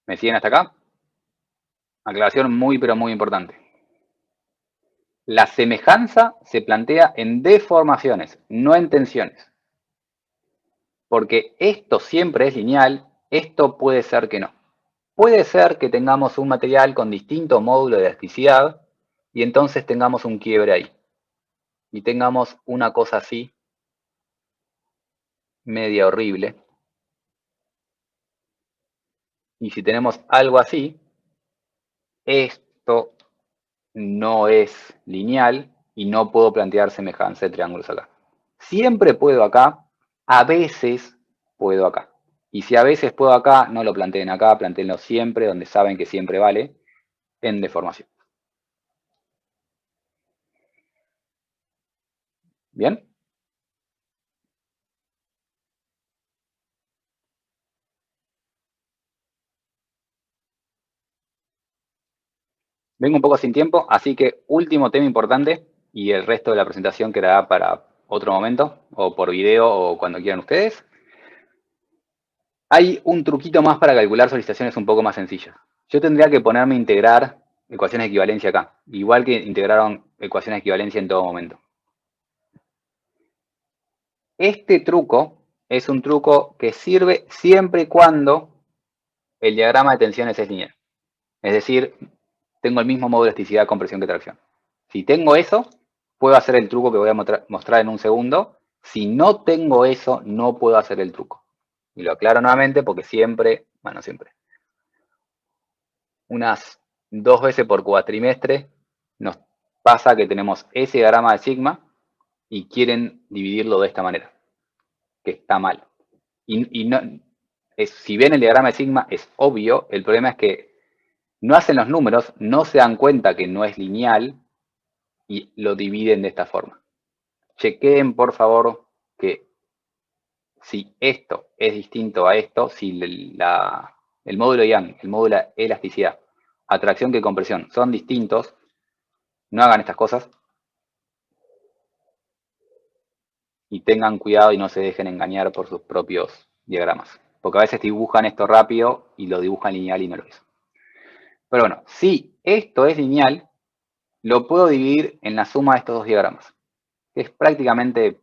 A: ¿Me siguen hasta acá? Aclaración muy, pero muy importante. La semejanza se plantea en deformaciones, no en tensiones. Porque esto siempre es lineal, esto puede ser que no. Puede ser que tengamos un material con distinto módulo de elasticidad y entonces tengamos un quiebre ahí. Y tengamos una cosa así, media horrible. Y si tenemos algo así, esto no es lineal y no puedo plantear semejanza de triángulos acá. Siempre puedo acá, a veces puedo acá. Y si a veces puedo acá, no lo planteen acá, planteenlo siempre donde saben que siempre vale, en deformación. ¿Bien? Vengo un poco sin tiempo, así que último tema importante y el resto de la presentación quedará para otro momento, o por video, o cuando quieran ustedes. Hay un truquito más para calcular solicitaciones un poco más sencillas. Yo tendría que ponerme a integrar ecuaciones de equivalencia acá, igual que integraron ecuaciones de equivalencia en todo momento. Este truco es un truco que sirve siempre y cuando el diagrama de tensiones es lineal. Es decir, tengo el mismo modo de elasticidad, compresión que tracción. Si tengo eso, puedo hacer el truco que voy a mostrar en un segundo. Si no tengo eso, no puedo hacer el truco. Y lo aclaro nuevamente porque siempre, bueno, siempre, unas 2 veces por cuatrimestre nos pasa que tenemos ese diagrama de sigma y quieren dividirlo de esta manera, que está mal. Y no, si ven el diagrama de sigma es obvio, el problema es que no hacen los números, no se dan cuenta que no es lineal y lo dividen de esta forma. Chequeen por favor que si esto es distinto a esto, si el módulo Young, el módulo elasticidad, atracción que compresión son distintos, no hagan estas cosas y tengan cuidado y no se dejen engañar por sus propios diagramas. Porque a veces dibujan esto rápido y lo dibujan lineal y no lo es. Pero bueno, si esto es lineal, lo puedo dividir en la suma de estos dos diagramas. Es prácticamente,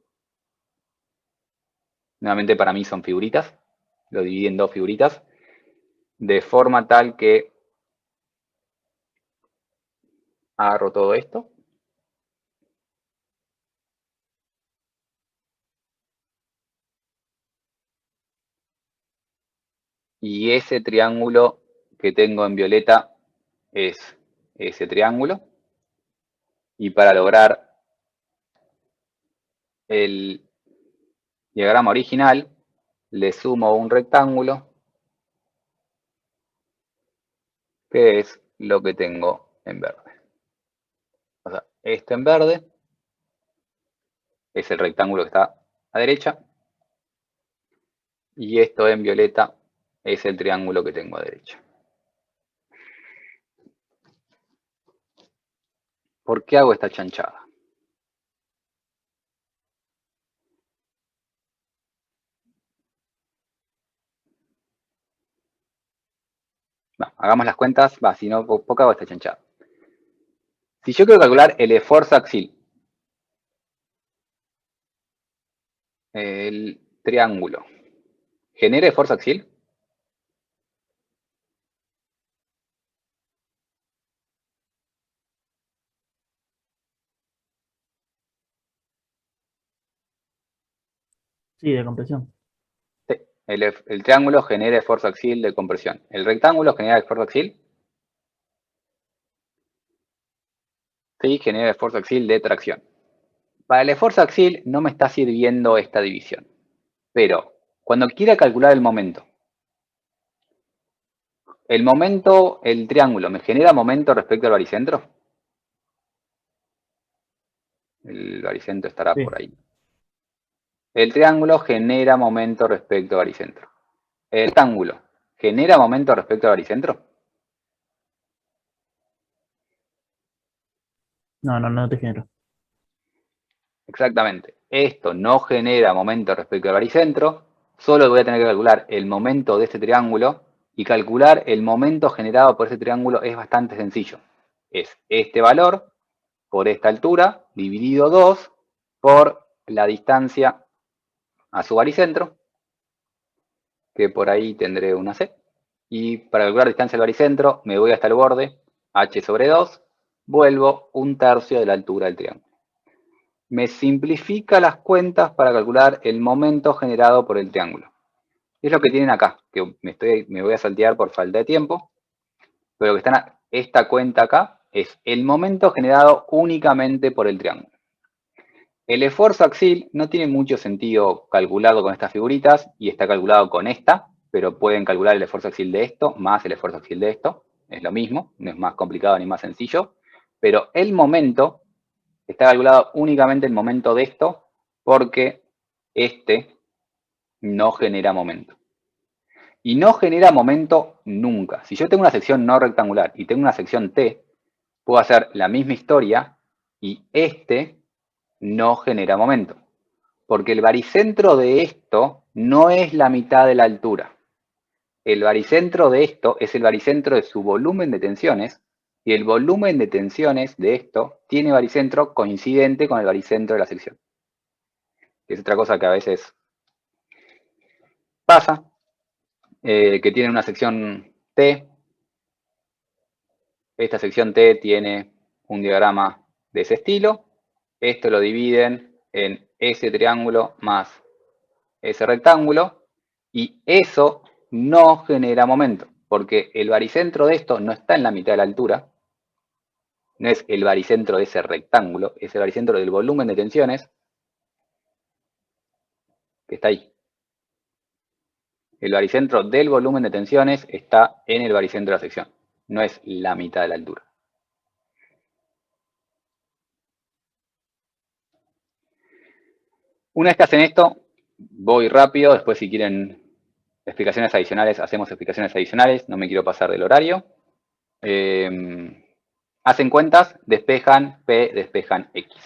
A: nuevamente para mí son figuritas, lo dividí en dos figuritas, de forma tal que agarro todo esto. Y ese triángulo que tengo en violeta es ese triángulo. Y para lograr el diagrama original, le sumo un rectángulo, que es lo que tengo en verde. O sea, esto en verde es el rectángulo que está a derecha, y esto en violeta es el triángulo que tengo a derecha. ¿Por qué hago esta chanchada? No, hagamos las cuentas, si no, ¿por qué hago esta chanchada? Si yo quiero calcular el esfuerzo axial, el triángulo, ¿genera esfuerzo axial?
B: Sí, de compresión.
A: Sí. El triángulo genera esfuerzo axial de compresión. ¿El rectángulo genera esfuerzo axial? Sí, genera esfuerzo axial de tracción. Para el esfuerzo axial no me está sirviendo esta división. Pero cuando quiera calcular el momento, el triángulo, ¿me genera momento respecto al baricentro? El baricentro estará
B: Sí.
A: por ahí. El triángulo genera momento respecto al baricentro. ¿El rectángulo genera momento respecto al baricentro?
B: No te genero.
A: Exactamente. Esto no genera momento respecto al baricentro. Solo voy a tener que calcular el momento de este triángulo. Y calcular el momento generado por ese triángulo es bastante sencillo. Es este valor por esta altura dividido 2 por la distancia a su baricentro, que por ahí tendré una C. Y para calcular distancia al baricentro me voy hasta el borde, h sobre 2, vuelvo 1/3 de la altura del triángulo. Me simplifica las cuentas para calcular el momento generado por el triángulo. Es lo que tienen acá, que me voy a saltear por falta de tiempo, pero lo que está esta cuenta acá es el momento generado únicamente por el triángulo. El esfuerzo axial no tiene mucho sentido calcularlo con estas figuritas y está calculado con esta, pero pueden calcular el esfuerzo axial de esto más el esfuerzo axial de esto. Es lo mismo, no es más complicado ni más sencillo. Pero el momento está calculado únicamente el momento de esto porque este no genera momento. Y no genera momento nunca. Si yo tengo una sección no rectangular y tengo una sección T, puedo hacer la misma historia y este no genera momento. Porque el baricentro de esto no es la mitad de la altura. El baricentro de esto es el baricentro de su volumen de tensiones y el volumen de tensiones de esto tiene baricentro coincidente con el baricentro de la sección. Es otra cosa que a veces pasa, que tiene una sección T. Esta sección T tiene un diagrama de ese estilo. Esto lo dividen en ese triángulo más ese rectángulo y eso no genera momento porque el baricentro de esto no está en la mitad de la altura, no es el baricentro de ese rectángulo, es el baricentro del volumen de tensiones que está ahí. El baricentro del volumen de tensiones está en el baricentro de la sección, no es la mitad de la altura. Una vez que hacen esto, voy rápido, después si quieren explicaciones adicionales, hacemos explicaciones adicionales, no me quiero pasar del horario. Hacen cuentas, despejan P, despejan X.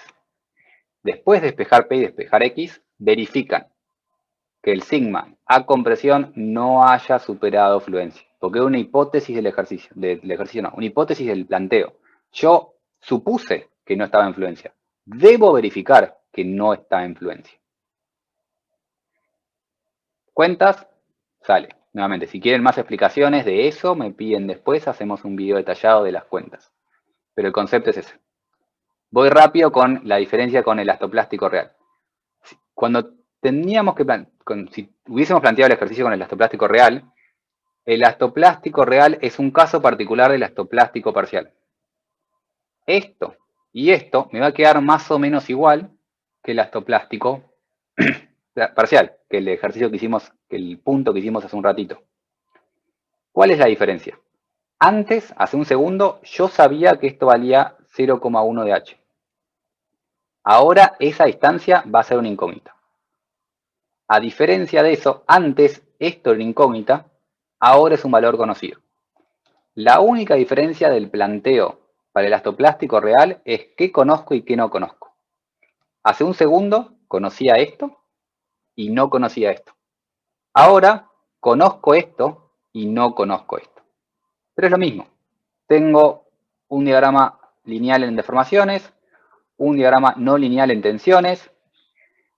A: Después de despejar P y despejar X, verifican que el sigma a compresión no haya superado fluencia. Porque es una hipótesis del ejercicio, una hipótesis del planteo. Yo supuse que no estaba en fluencia. Debo verificar que no está en fluencia. Cuentas, sale. Nuevamente, si quieren más explicaciones de eso, me piden después, hacemos un video detallado de las cuentas. Pero el concepto es ese. Voy rápido con la diferencia con el elastoplástico real. Cuando teníamos que si hubiésemos planteado el ejercicio con el elastoplástico real, el elastoplástico real es un caso particular del elastoplástico parcial. Esto y esto me va a quedar más o menos igual que elastoplástico parcial, que el ejercicio que hicimos, que el punto que hicimos hace un ratito. ¿Cuál es la diferencia? Antes, hace un segundo, yo sabía que esto valía 0,1 de h. Ahora esa distancia va a ser una incógnita. A diferencia de eso, antes esto era una incógnita, ahora es un valor conocido. La única diferencia del planteo para el elastoplástico real es qué conozco y qué no conozco. Hace un segundo conocía esto y no conocía esto. Ahora conozco esto y no conozco esto. Pero es lo mismo. Tengo un diagrama lineal en deformaciones, un diagrama no lineal en tensiones.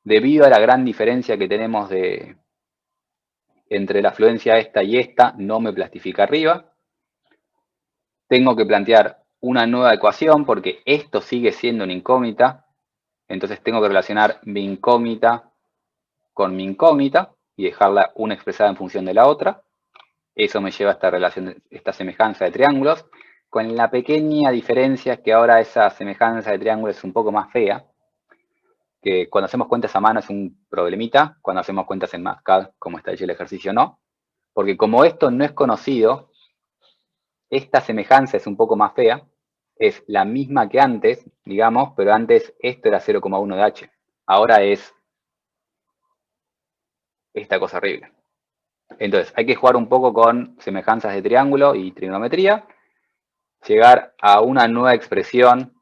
A: Debido a la gran diferencia que tenemos entre la fluencia esta y esta, no me plastifica arriba. Tengo que plantear una nueva ecuación porque esto sigue siendo una incógnita. Entonces tengo que relacionar mi incógnita con mi incógnita y dejarla una expresada en función de la otra. Eso me lleva a esta relación, esta semejanza de triángulos, con la pequeña diferencia que ahora esa semejanza de triángulos es un poco más fea, que cuando hacemos cuentas a mano es un problemita, cuando hacemos cuentas en MATCAD, como está hecho el ejercicio, no. Porque como esto no es conocido, esta semejanza es un poco más fea, es la misma que antes, digamos, pero antes esto era 0,1 de h. Ahora es esta cosa horrible. Entonces, hay que jugar un poco con semejanzas de triángulo y trigonometría, llegar a una nueva expresión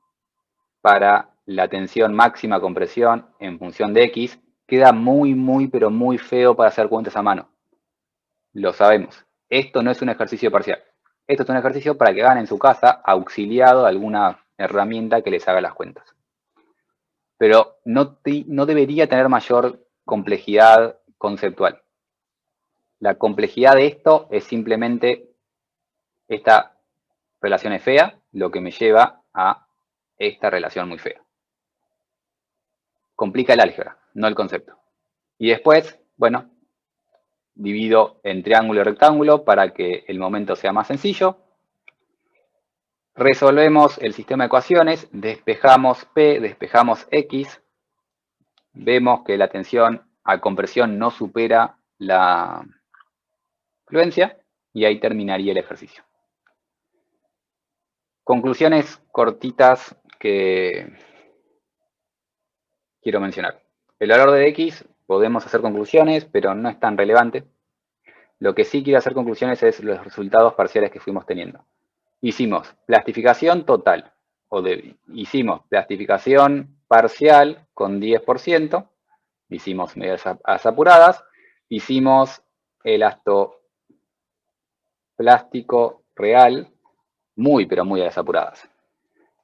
A: para la tensión máxima compresión en función de x, queda muy, pero muy feo para hacer cuentas a mano. Lo sabemos. Esto no es un ejercicio parcial. Esto es un ejercicio para que hagan en su casa, auxiliado de alguna herramienta que les haga las cuentas. Pero no debería tener mayor complejidad conceptual. La complejidad de esto es simplemente esta relación es fea, lo que me lleva a esta relación muy fea. Complica el álgebra, no el concepto. Y después, bueno, divido en triángulo y rectángulo para que el momento sea más sencillo. Resolvemos el sistema de ecuaciones, despejamos P, despejamos X. Vemos que la tensión a compresión no supera la fluencia y ahí terminaría el ejercicio. Conclusiones cortitas que quiero mencionar. El valor de X podemos hacer conclusiones, pero no es tan relevante. Lo que sí quiero hacer conclusiones es los resultados parciales que fuimos teniendo. Hicimos plastificación total, hicimos plastificación parcial con 10%, hicimos medidas apuradas, hicimos elastoplástico real pero muy apuradas.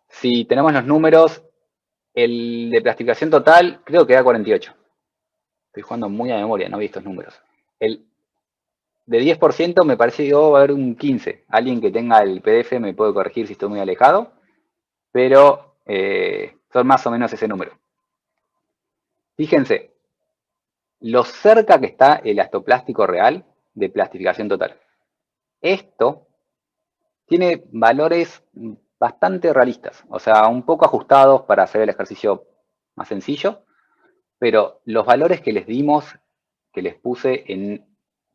A: Si tenemos los números, el de plastificación total creo que da 48. Estoy jugando muy a memoria, no vi estos números. El de 10% me parece que va a haber un 15. Alguien que tenga el PDF me puede corregir si estoy muy alejado, pero son más o menos ese número. Fíjense, lo cerca que está el elastoplástico real de plastificación total. Esto tiene valores bastante realistas, o sea, un poco ajustados para hacer el ejercicio más sencillo, pero los valores que les dimos, que les puse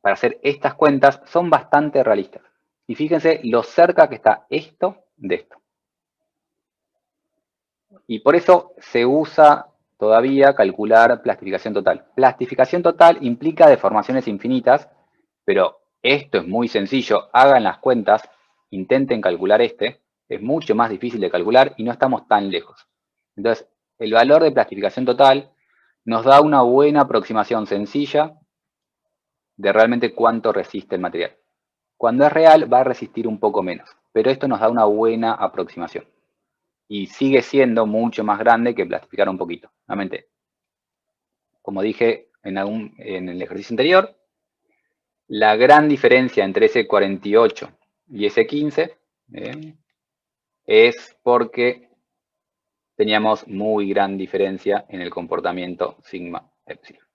A: para hacer estas cuentas, son bastante realistas. Y fíjense lo cerca que está esto de esto. Y por eso se usa todavía calcular plastificación total. Plastificación total implica deformaciones infinitas, pero esto es muy sencillo. Hagan las cuentas, intenten calcular es mucho más difícil de calcular y no estamos tan lejos. Entonces, el valor de plastificación total nos da una buena aproximación sencilla de realmente cuánto resiste el material. Cuando es real va a resistir un poco menos, pero esto nos da una buena aproximación. Y sigue siendo mucho más grande que plastificar un poquito. Nuevamente, como dije en el ejercicio anterior, la gran diferencia entre ese 48 y ese 15 es porque teníamos muy gran diferencia en el comportamiento sigma epsilon.